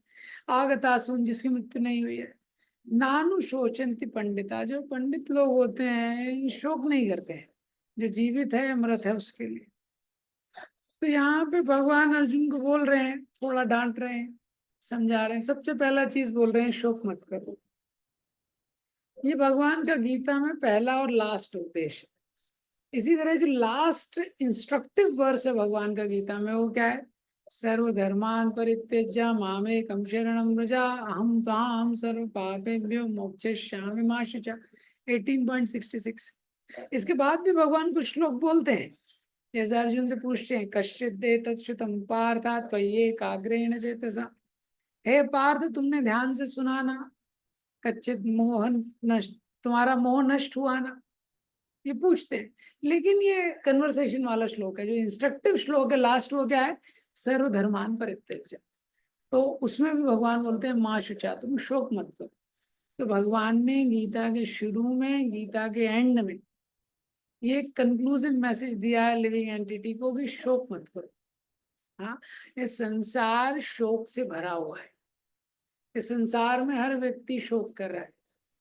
आगतासून जिसकी मृत्यु नहीं हुई है। नानु शोचंती पंडिता, जो पंडित लोग होते हैं शोक नहीं करते हैं, जो जीवित है अमृत है उसके लिए। तो यहाँ पे भगवान अर्जुन को बोल रहे हैं, थोड़ा डांट रहे हैं समझा रहे हैं। सबसे पहला चीज बोल रहे हैं शोक मत करो। ये भगवान का गीता में पहला और लास्ट उपदेश है। इसी तरह जो लास्ट इंस्ट्रक्टिव वर्स है भगवान का गीता में, वो क्या है? सर्वधर्मान परित्यज्य मामेकं शरणं व्रज अहं त्वां सर्व पापेभ्यो मोक्षयिष्यामि मा शुचा। 18.66। इसके बाद भी भगवान कुछ श्लोक बोलते हैं। जैसे अर्जुन से पूछते हैं, कश्चित् दे तत्श्रुतं पार्थ त्वय्येकाग्रेण चेतसा। हे पार्थ, तुमने ध्यान से सुना ना? कच्चित मोहन नष्ट, तुम्हारा मोह नष्ट हुआ ना? ये पूछते हैं। लेकिन ये कन्वर्सेशन वाला श्लोक है। जो इंस्ट्रक्टिव श्लोक है लास्ट, वो क्या है? सर्वधर्मान परित्यज्य। तो उसमें भी भगवान बोलते हैं माँ शुचा, तुम शोक मत करो। तो भगवान ने गीता के शुरू में, गीता के एंड में ये कंक्लूसिव मैसेज दिया है लिविंग एंटिटी को कि शोक मत करो। हाँ, ये संसार शोक से भरा हुआ है। इस संसार में हर व्यक्ति शोक कर रहा है।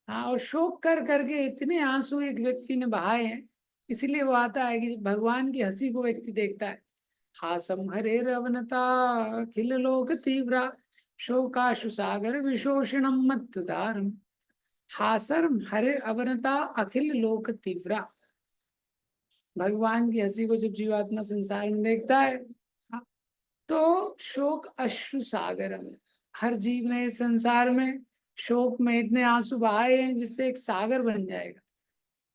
हाँ, और शोक कर करके इतने आंसू एक व्यक्ति ने बहाए हैं, इसलिए वो आता है कि जब भगवान की हंसी को व्यक्ति देखता है, हासम हरे रवनता अखिल लोक तीव्रा शोकाशु सागर विशोषणम मत्तुदारम। हासर हरे अवनता अखिल लोक तीव्रा। भगवान की हंसी को जब जीवात्मा संसार में देखता है, हाँ, तो शोक अश्रु सागर में हर जीव ने इस संसार में शोक में इतने आंसू बहाए हैं जिससे एक सागर बन जाएगा।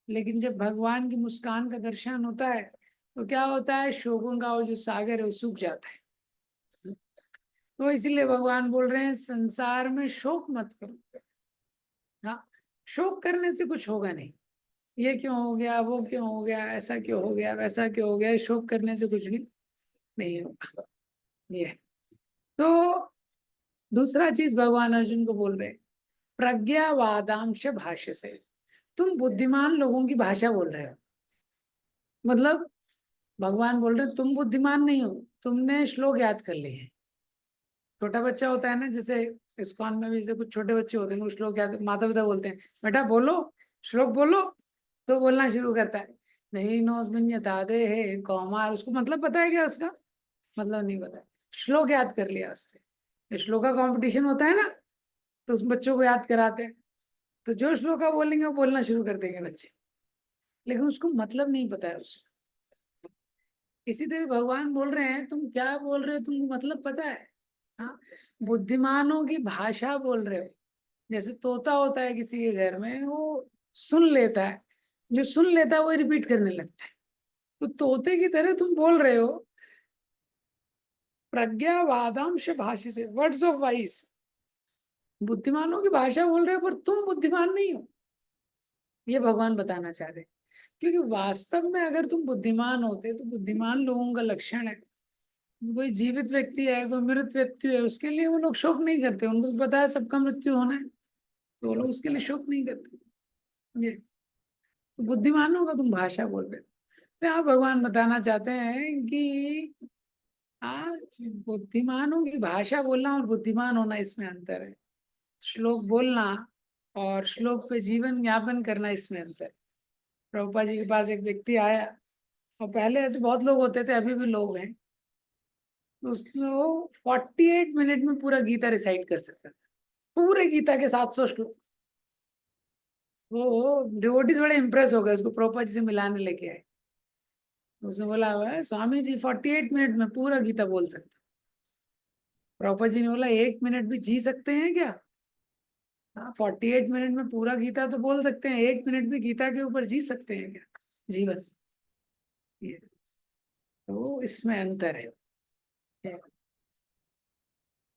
लेकिन जब भगवान की मुस्कान का दर्शन होता है तो क्या होता है? शोकों का वो जो सागर है वो सूख जाता है। तो इसीलिए भगवान बोल रहे हैं संसार में शोक मत करो। हाँ, शोक करने से कुछ होगा नहीं। ये क्यों हो गया, वो क्यों हो गया, ऐसा क्यों हो गया, वैसा क्यों हो गया, शोक करने से कुछ भी नहीं होगा। ये तो दूसरा चीज भगवान अर्जुन को बोल रहे हैं, प्रज्ञावादांश भाष्य से। तुम बुद्धिमान लोगों की भाषा बोल रहे हो। मतलब भगवान बोल रहे तुम बुद्धिमान नहीं हो, तुमने श्लोक याद कर लिए हैं। छोटा बच्चा होता है ना, जैसे इस्कॉन में भी जैसे कुछ छोटे बच्चे होते हैं, वो श्लोक याद, माता पिता बोलते हैं बेटा बोलो, श्लोक बोलो, तो बोलना शुरू करता है। नहीं नोस्मिन यतादे है कौमार, उसको मतलब पता है क्या उसका? मतलब नहीं पता है। श्लोक याद कर लिया उसने। श्लोक का कंपटीशन होता है ना, तो उस बच्चों को याद कराते हैं। तो जो श्लोका बोलेंगे वो बोलना शुरू कर देंगे बच्चे, लेकिन उसको मतलब नहीं पता है उसका। इसी तरह भगवान बोल रहे हैं तुम क्या बोल रहे हो, तुमको मतलब पता है? हाँ, बुद्धिमानों की भाषा बोल रहे हो। जैसे तोता होता है किसी के घर में, वो सुन लेता है, जो सुन लेता है वो रिपीट करने लगता है। तो तोते की तरह तुम बोल रहे हो। प्रज्ञा वादांश भाषी से, वर्ड्स ऑफ वाइस, बुद्धिमानों की भाषा बोल रहे हो, पर तुम बुद्धिमान नहीं हो। ये भगवान बताना चाह रहे हैं। क्योंकि वास्तव में अगर तुम बुद्धिमान होते तो बुद्धिमान लोगों का लक्षण है, कोई जीवित व्यक्ति है, कोई मृत व्यक्ति है, उसके लिए वो लोग शोक नहीं करते। उनको तो पता है सबका मृत्यु होना है, तो वो लोग उसके लिए शोक नहीं करते। ये तो बुद्धिमानों का तुम भाषा बोल रहे हो। तो यहाँ भगवान बताना चाहते हैं कि हाँ, बुद्धिमानों की भाषा बोलना और बुद्धिमान होना, इसमें अंतर है। श्लोक बोलना और श्लोक पे जीवन यापन करना, इसमें अंतर है। प्रभुपा जी के पास एक व्यक्ति आया, और पहले ऐसे बहुत लोग होते थे, अभी भी लोग हैं, तो उसमें वो 48 मिनट में पूरा गीता रिसाइट कर सकता था, पूरे गीता के 700 श्लोक। वो डिवोटीज बड़े इंप्रेस हो गए, उसको प्रभुपा जी से मिलाने लेके आए। उसने बोला हुआ है स्वामी जी 48 मिनट में पूरा गीता बोल सकते। प्रभुपा जी ने बोला 1 मिनट भी जी सकते हैं क्या? हाँ, 48 मिनट में पूरा गीता तो बोल सकते हैं, 1 मिनट भी गीता के ऊपर जी सकते हैं क्या जीवन? ये तो इसमें अंतर है।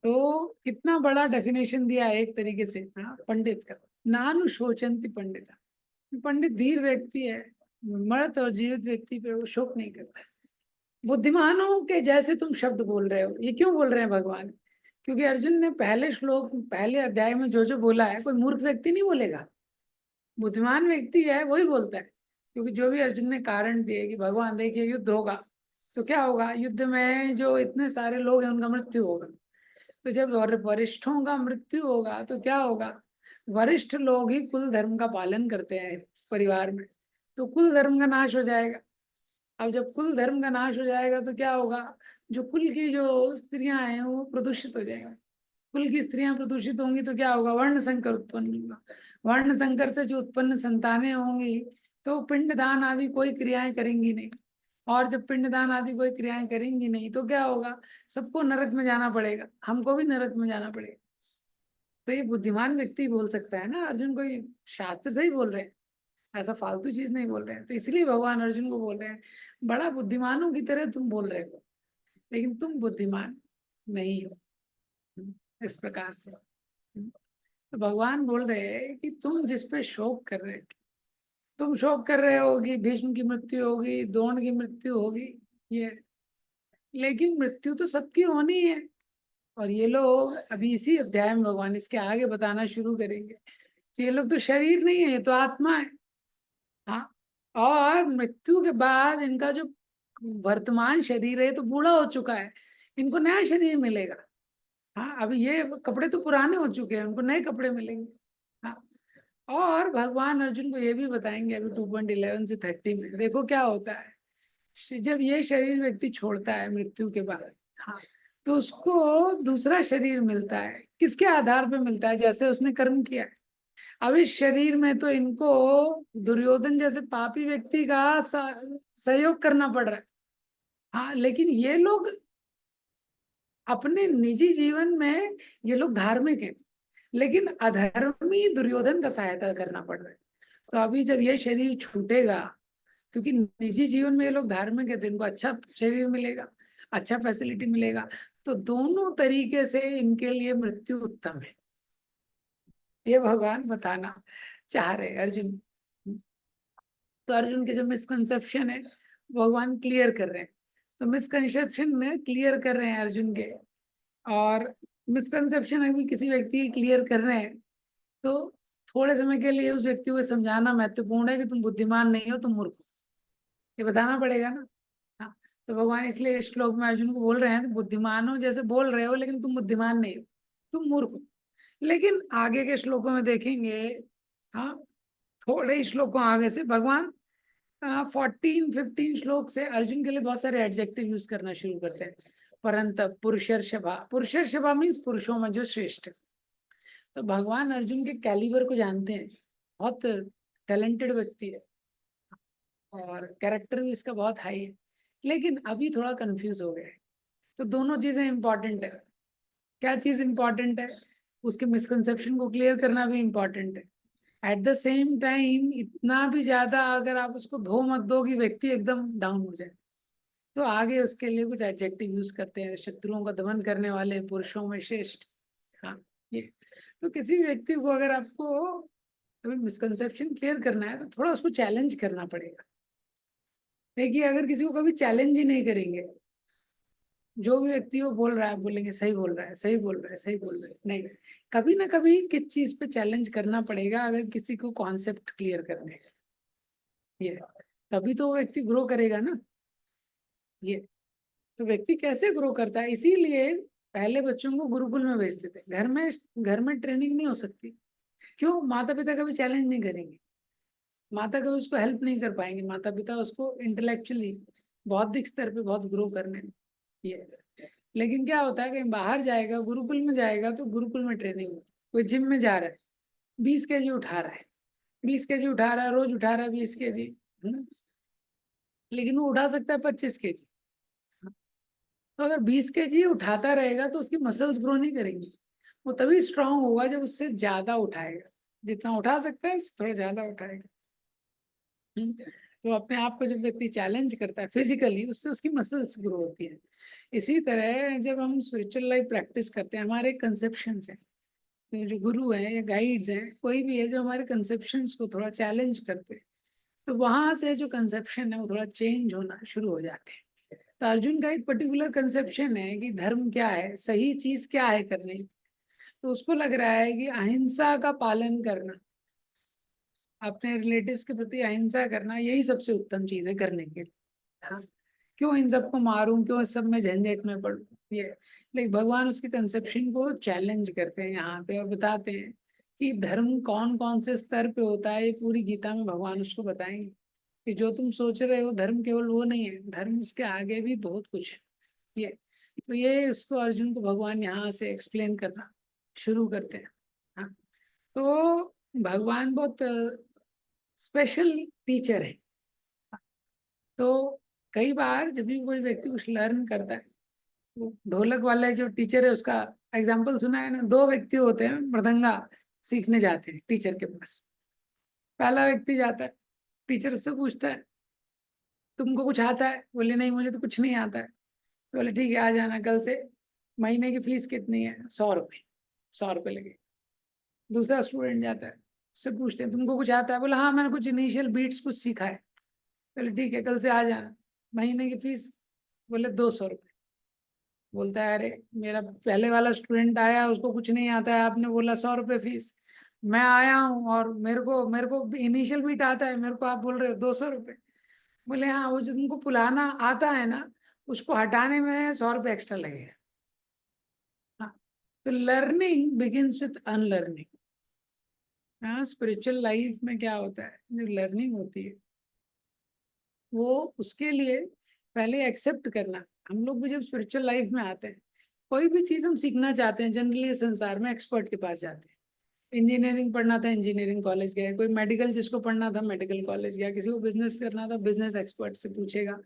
तो कितना बड़ा डेफिनेशन दिया है एक तरीके से, हाँ, पंडित का। नानु शोचंती पंडिता। पंडित धीर व्यक्ति है, मृत और जीवित व्यक्ति पे वो शोक नहीं करता है। बुद्धिमानों के जैसे तुम शब्द बोल रहे हो, ये क्यों बोल रहे हैं भगवान? क्योंकि अर्जुन ने पहले श्लोक, पहले अध्याय में जो जो बोला है, कोई मूर्ख व्यक्ति नहीं बोलेगा। बुद्धिमान व्यक्ति है वही बोलता है। क्योंकि जो भी अर्जुन ने कारण दिए कि भगवान देखिए युद्ध होगा, तो क्या होगा? युद्ध में जो इतने सारे लोग हैं उनका मृत्यु होगा। तो जब वरिष्ठों का मृत्यु होगा तो क्या होगा? वरिष्ठ लोग ही कुल धर्म का पालन करते हैं परिवार में, तो कुल धर्म का नाश हो जाएगा। अब जब कुल धर्म का नाश हो जाएगा तो क्या होगा? जो कुल की जो स्त्रियां हैं वो प्रदूषित हो जाएंगी, कुल की स्त्रियां प्रदूषित होंगी तो क्या होगा, वर्ण संकर उत्पन्न होगा। वर्ण संकर से जो उत्पन्न संतानें होंगी तो पिंडदान आदि कोई क्रियाएं करेंगी नहीं। और जब पिंडदान आदि कोई क्रियाएं करेंगी नहीं तो क्या होगा, सबको नरक में जाना पड़ेगा, हमको भी नरक में जाना पड़ेगा। तो ये बुद्धिमान व्यक्ति बोल सकता है ना अर्जुन, कोई शास्त्र से ही बोल रहे हैं, ऐसा फालतू चीज नहीं बोल रहे हैं। तो इसलिए भगवान अर्जुन को बोल रहे हैं बड़ा बुद्धिमानों की तरह तुम बोल रहे हो, लेकिन तुम बुद्धिमान नहीं हो। इस प्रकार से तो भगवान बोल रहे हैं कि तुम जिस पे शोक कर रहे हो, तुम शोक कर रहे हो कि भीष्म की मृत्यु होगी, द्रोण की मृत्यु होगी, ये, लेकिन मृत्यु तो सबकी होनी है। और ये लोग अभी इसी अध्याय में भगवान इसके आगे बताना शुरू करेंगे, तो ये लोग तो शरीर नहीं है, ये तो आत्मा है। हाँ, और मृत्यु के बाद इनका जो वर्तमान शरीर है तो बूढ़ा हो चुका है, इनको नया शरीर मिलेगा। हाँ, अभी ये कपड़े तो पुराने हो चुके हैं, उनको नए कपड़े मिलेंगे। हाँ, और भगवान अर्जुन को ये भी बताएंगे अभी 2.11 से 30 में, देखो क्या होता है जब ये शरीर व्यक्ति छोड़ता है मृत्यु के बाद। हाँ, तो उसको दूसरा शरीर मिलता है, किसके आधार पे मिलता है, जैसे उसने कर्म किया है। अब इस शरीर में तो इनको दुर्योधन जैसे पापी व्यक्ति का सहयोग करना पड़ रहा है। हाँ, लेकिन ये लोग अपने निजी जीवन में ये लोग धार्मिक हैं, लेकिन अधर्मी दुर्योधन का सहायता करना पड़ रहा है। तो अभी जब ये शरीर छूटेगा, क्योंकि निजी जीवन में ये लोग धार्मिक है तो इनको अच्छा शरीर मिलेगा, अच्छा फैसिलिटी मिलेगा, तो दोनों तरीके से इनके लिए मृत्यु उत्तम है, ये भगवान बताना चाह रहे हैं अर्जुन। तो अर्जुन के जो मिसकंसेप्शन है भगवान क्लियर कर रहे हैं, तो मिसकंसेप्शन में क्लियर कर रहे हैं अर्जुन के। और मिसकंसेप्शन अभी किसी व्यक्ति की क्लियर कर रहे हैं तो थोड़े समय के लिए उस व्यक्ति को समझाना महत्वपूर्ण है कि तुम बुद्धिमान नहीं हो, तुम मूर्ख हो, ये बताना पड़ेगा ना। हाँ, तो भगवान इसलिए इस श्लोक में अर्जुन को बोल रहे हैं तो बुद्धिमान हो जैसे बोल रहे हो, लेकिन तुम बुद्धिमान नहीं हो, तुम मूर्ख हो। लेकिन आगे के श्लोकों में देखेंगे, हाँ, थोड़े श्लोकों आगे से भगवान 14-15 श्लोक से अर्जुन के लिए बहुत सारे एडजेक्टिव यूज करना शुरू करते हैं। परंतु पुरुषर्षभा, पुरुषर्षभा मीन्स पुरुषों में जो श्रेष्ठ। तो भगवान अर्जुन के कैलिबर को जानते हैं, बहुत टैलेंटेड व्यक्ति है और कैरेक्टर भी इसका बहुत हाई है, लेकिन अभी थोड़ा कंफ्यूज हो गया है। तो दोनों चीजें इंपॉर्टेंट है। क्या चीज इंपॉर्टेंट है, उसके मिसकंसेप्शन को क्लियर करना भी इंपॉर्टेंट है। एट द सेम टाइम इतना भी ज्यादा अगर आप उसको धो मत दो कि व्यक्ति एकदम डाउन हो जाए, तो आगे उसके लिए कुछ एडजेक्टिव यूज करते हैं, शत्रुओं का दमन करने वाले, पुरुषों में श्रेष्ठ। हाँ, ये, तो किसी भी व्यक्ति को अगर आपको अभी मिसकंसेप्शन क्लियर करना है तो थोड़ा उसको चैलेंज करना पड़ेगा। देखिए, अगर किसी को कभी चैलेंज ही नहीं करेंगे, जो भी व्यक्ति वो बोल रहा है बोलेंगे सही बोल रहा है, सही बोल रहा है, सही बोल रहा है, नहीं, कभी ना कभी किस चीज पे चैलेंज करना पड़ेगा अगर किसी को कॉन्सेप्ट क्लियर करने हैं। ये, तभी तो वो व्यक्ति ग्रो करेगा ना। ये, तो व्यक्ति कैसे ग्रो करता है, इसीलिए पहले बच्चों को गुरुकुल में भेजते थे। घर में ट्रेनिंग नहीं हो सकती, क्यों, माता पिता कभी चैलेंज नहीं करेंगे, माता कभी उसको हेल्प नहीं कर पाएंगे, माता पिता उसको इंटेलेक्चुअली बौद्धिक स्तर पे बहुत ग्रो करने में। ये, लेकिन क्या होता है, कहीं बाहर जाएगा, गुरुकुल में जाएगा तो गुरुकुल में ट्रेनिंग होती है। कोई जिम में जा रहा है, 20 kg उठा रहा है, 20 kg उठा रहा है, रोज उठा रहा है 20 kg, लेकिन वो उठा सकता है 25 kg। तो अगर 20 kg उठाता रहेगा तो उसकी मसल्स ग्रो नहीं करेंगी, वो तभी स्ट्रांग होगा जब उससे ज्यादा उठाएगा, जितना उठा सकता है उससे थोड़ा ज्यादा उठाएगा। तो अपने आप को जब व्यक्ति चैलेंज करता है फिजिकली, उससे उसकी मसल्स ग्रो होती है। इसी तरह जब हम स्पिरिचुअल लाइफ प्रैक्टिस करते हैं, हमारे कंसेप्शंस हैं, तो जो गुरु हैं या गाइड्स हैं, कोई भी है जो हमारे कंसेप्शंस को थोड़ा चैलेंज करते हैं, तो वहां से जो कंसेप्शन है वो थोड़ा चेंज होना शुरू हो जाते हैं। तो अर्जुन का एक पर्टिकुलर कंसेप्शन है कि धर्म क्या है, सही चीज क्या है करने की। तो उसको लग रहा है कि अहिंसा का पालन करना, अपने रिलेटिव्स के प्रति अहिंसा करना, यही सबसे उत्तम चीज है करने के लिए। हाँ, क्यों इन सबको मारूं, क्यों इस सब में झंझट में पड़ूं, ये, लेकिन भगवान उसके कंसेप्शन को चैलेंज करते हैं यहाँ पे और बताते हैं कि धर्म कौन कौन से स्तर पे होता है, ये पूरी गीता में भगवान उसको बताएंगे कि जो तुम सोच रहे हो धर्म केवल वो नहीं है, धर्म उसके आगे भी बहुत कुछ है। ये, तो ये इसको अर्जुन को भगवान यहाँ से एक्सप्लेन करना शुरू करते हैं। हाँ, तो भगवान बहुत स्पेशल टीचर है। तो कई बार जब भी कोई व्यक्ति कुछ लर्न करता है, वो ढोलक वाला जो टीचर है उसका एग्जाम्पल सुना है ना, दो व्यक्ति होते हैं मृदंगा सीखने जाते हैं टीचर के पास। पहला व्यक्ति जाता है, टीचर से पूछता है तुमको कुछ आता है? बोले नहीं मुझे तो कुछ नहीं आता है। बोले ठीक है आ जाना कल से। महीने की फीस कितनी है? 100 रुपये। 100 रुपये लगे। दूसरा स्टूडेंट जाता है, उससे पूछते हैं तुमको कुछ आता है? बोला हाँ मैंने कुछ इनिशियल बीट्स कुछ सीखा है। बोले ठीक है कल से आ जाना। महीने की फीस? बोले 200 रुपये। बोलता है अरे मेरा पहले वाला स्टूडेंट आया उसको कुछ नहीं आता है, आपने बोला 100 रुपये फीस। मैं आया हूँ और मेरे को इनिशियल बीट आता है, मेरे को आप बोल रहे हो 200 रुपये। बोले हाँ वो जो तुमको पुलाना आता है ना उसको हटाने में 100 रुपये एक्स्ट्रा लगेगा। हाँ, तो लर्निंग बिगिंस विथ अनलर्निंग। हाँ, स्पिरिचुअल लाइफ में क्या होता है, जो लर्निंग होती है वो उसके लिए पहले एक्सेप्ट करना। हम लोग भी जब स्पिरिचुअल लाइफ में आते हैं, कोई भी चीज़ हम सीखना चाहते हैं जनरली संसार में एक्सपर्ट के पास जाते हैं। इंजीनियरिंग पढ़ना था इंजीनियरिंग कॉलेज गया, कोई मेडिकल जिसको पढ़ना था मेडिकल कॉलेज गया, किसी को बिजनेस करना था बिजनेस एक्सपर्ट से पूछेगा।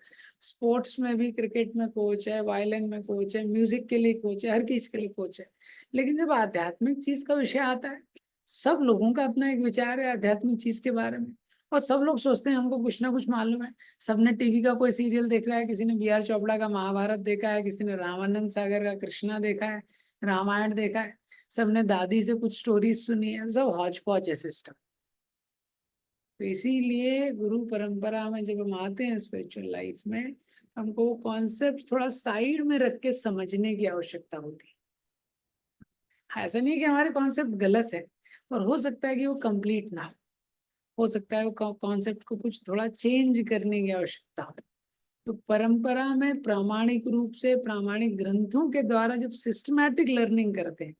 स्पोर्ट्स में भी क्रिकेट में कोच है, वायलिन में कोच है, म्यूजिक के लिए कोच है, हर चीज के लिए कोच है। लेकिन जब आध्यात्मिक चीज का विषय आता है, सब लोगों का अपना एक विचार है आध्यात्मिक चीज के बारे में। और सब लोग सोचते हैं हमको कुछ ना कुछ मालूम है। सबने टीवी का कोई सीरियल देख रहा है, किसी ने बी आर चोपड़ा का महाभारत देखा है, किसी ने रामानंद सागर का कृष्णा देखा है, रामायण देखा है, सबने दादी से कुछ स्टोरीज सुनी है, सब हौच पौच है सिस्टम। तो इसीलिए गुरु परंपरा में जब हम आते हैं स्पिरिचुअल लाइफ में, हमको कॉन्सेप्ट थोड़ा साइड में रख के समझने की आवश्यकता होती है। हाँ, ऐसा नहीं है कि हमारे कॉन्सेप्ट गलत है, पर हो सकता है कि वो कंप्लीट ना हो सकता है वो कॉन्सेप्ट को कुछ थोड़ा चेंज करने की आवश्यकता हो। तो परंपरा में प्रामाणिक रूप से प्रामाणिक ग्रंथों के द्वारा जब सिस्टमैटिक लर्निंग करते हैं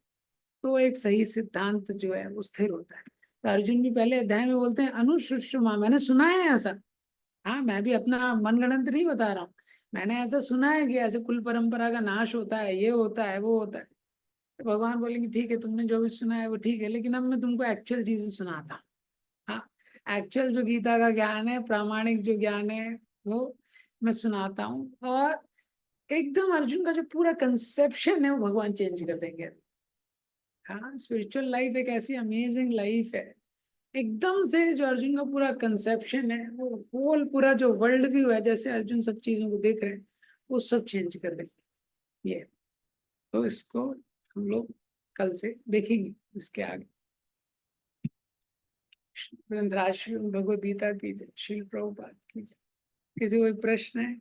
तो एक सही सिद्धांत जो है वो स्थिर होता है। तो अर्जुन भी पहले अध्याय में बोलते हैं अनुसुषमा, मैंने सुना है ऐसा। हाँ, मैं भी अपना मनगढ़ंत नहीं बता रहा हूँ, मैंने ऐसा सुना है कि ऐसे कुल परंपरा का नाश होता है, ये होता है वो होता है। तो भगवान बोलेंगे ठीक है तुमने जो भी सुना है वो ठीक है, लेकिन अब मैं तुमको एक्चुअल चीजें सुनाता हूँ। हाँ, एक्चुअल जो गीता का ज्ञान है, प्रामाणिक जो ज्ञान है वो मैं सुनाता हूँ। और एकदम अर्जुन का जो पूरा कंसेप्शन है वो भगवान चेंज कर देंगे। हाँ, स्पिरिचुअल लाइफ एक ऐसी अमेजिंग लाइफ है, एकदम से जो अर्जुन का पूरा कंसेप्शन है वो होल पूरा जो वर्ल्ड व्यू है, जैसे अर्जुन सब चीजों को देख रहे हैं वो सब चेंज कर देंगे ये। तो इसको हम लोग कल से देखेंगे इसके आगे। ग्रंथराज श्री भगवद गीता की जय, श्रील प्रभुपाद की जय। किसी कोई प्रश्न है?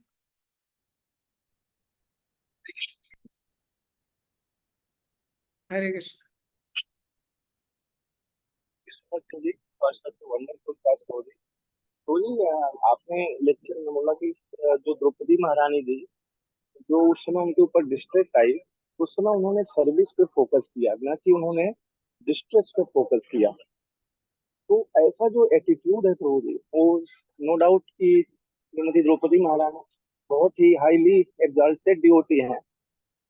हरे कृष्ण। जी, वंडरफुल क्लास हो रही। तो जी आपने लेक्चर में बोला कि जो द्रौपदी महारानी जी, जो उस समय उनके ऊपर डिस्ट्रेस आई, उस समय उन्होंने सर्विस पे फोकस किया, ना कि उन्होंने डिस्ट्रेस पे फोकस किया। तो ऐसा जो एटीट्यूड है प्रभु जी, वो नो डाउट कि श्रीमती द्रौपदी महारानी बहुत ही हाईली एग्जाल्टेड डिवोटी हैं।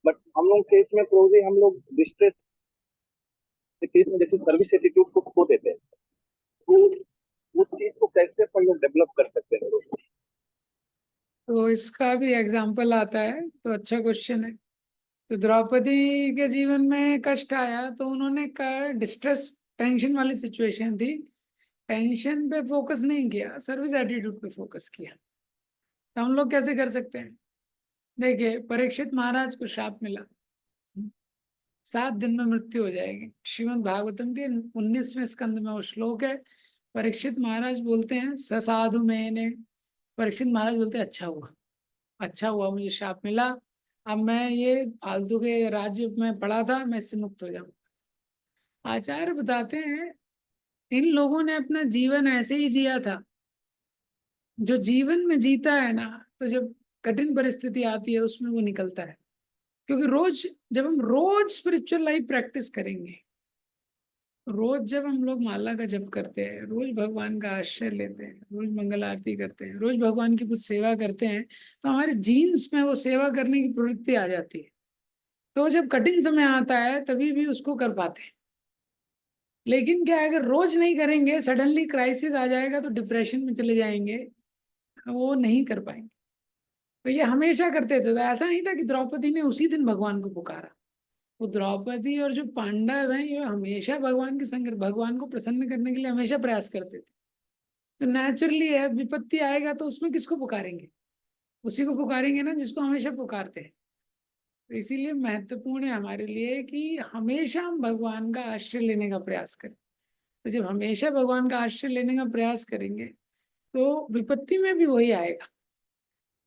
बट हम लोग केस में प्रभु जी, हम लोग डिस्ट्रेस के केस में जैसे सर्विस एटीट्यूड को खो देते हैं। तो उस चीज को कैसे अपन लोग डेवलप कर सकते हैं प्रभु जी? तो इसका भी एग्जाम्पल आता है, तो अच्छा क्वेश्चन है। तो द्रौपदी के जीवन में कष्ट आया तो उन्होंने का डिस्ट्रेस, टेंशन वाली सिचुएशन थी, टेंशन पे फोकस नहीं किया, सर्विस एटीट्यूड पे फोकस किया। तो हम लोग कैसे कर सकते हैं? देखिए, परीक्षित महाराज को श्राप मिला, 7 दिन में मृत्यु हो जाएगी। श्रीमद् भागवतम के 19वें स्कंद में वो श्लोक है। परीक्षित महाराज बोलते हैं ससाधु मैंने, परीक्षित महाराज बोलते हैं अच्छा हुआ, अच्छा हुआ मुझे श्राप मिला, अब मैं ये फालतू के राज्य में पड़ा था, मैं इससे मुक्त हो जाऊं। आचार्य बताते हैं इन लोगों ने अपना जीवन ऐसे ही जिया था। जो जीवन में जीता है ना, तो जब कठिन परिस्थिति आती है उसमें वो निकलता है। क्योंकि रोज जब हम रोज स्पिरिचुअल लाइफ प्रैक्टिस करेंगे, रोज जब हम लोग माला का जप करते हैं, रोज भगवान का आश्रय लेते हैं, रोज मंगल आरती करते हैं, रोज भगवान की कुछ सेवा करते हैं, तो हमारे जीन्स में वो सेवा करने की प्रवृत्ति आ जाती है। तो जब कठिन समय आता है तभी भी उसको कर पाते हैं। लेकिन क्या है, अगर रोज नहीं करेंगे, सडनली क्राइसिस आ जाएगा तो डिप्रेशन में चले जाएंगे, वो नहीं कर पाएंगे। तो ये हमेशा करते थे। तो ऐसा नहीं था कि द्रौपदी ने उसी दिन भगवान को पुकारा। वो द्रौपदी और जो पांडव हैं, ये हमेशा भगवान के संग, भगवान को प्रसन्न करने के लिए हमेशा प्रयास करते थे। तो नेचुरली है, विपत्ति आएगा तो उसमें किसको पुकारेंगे? उसी को पुकारेंगे ना जिसको हमेशा पुकारते हैं। तो इसीलिए महत्वपूर्ण है हमारे लिए कि हमेशा हम भगवान का आश्रय लेने का प्रयास करें। तो जब हमेशा भगवान का आश्रय लेने का प्रयास करेंगे तो विपत्ति में भी वही आएगा।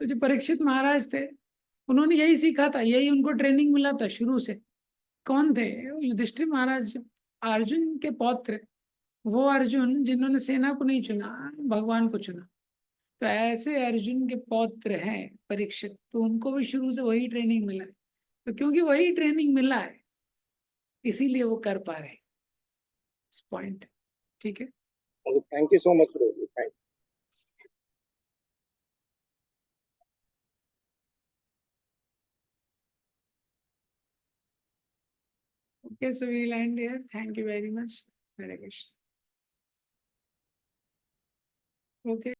तो जो परीक्षित महाराज थे, उन्होंने यही सीखा था, यही उनको ट्रेनिंग मिला था शुरू से। कौन थे? युधिष्ठिर महाराज, अर्जुन के पौत्र। वो अर्जुन जिन्होंने सेना को नहीं चुना, भगवान को चुना। तो ऐसे अर्जुन के पौत्र हैं परीक्षित, तो उनको भी शुरू से वही ट्रेनिंग मिला है। तो क्योंकि वही ट्रेनिंग मिला है, इसीलिए वो कर पा रहे हैं इस पॉइंट। ठीक है। Thank you so much Guruji, thank Okay, so we'll end here. Thank you very much. Hare Krishna. Okay.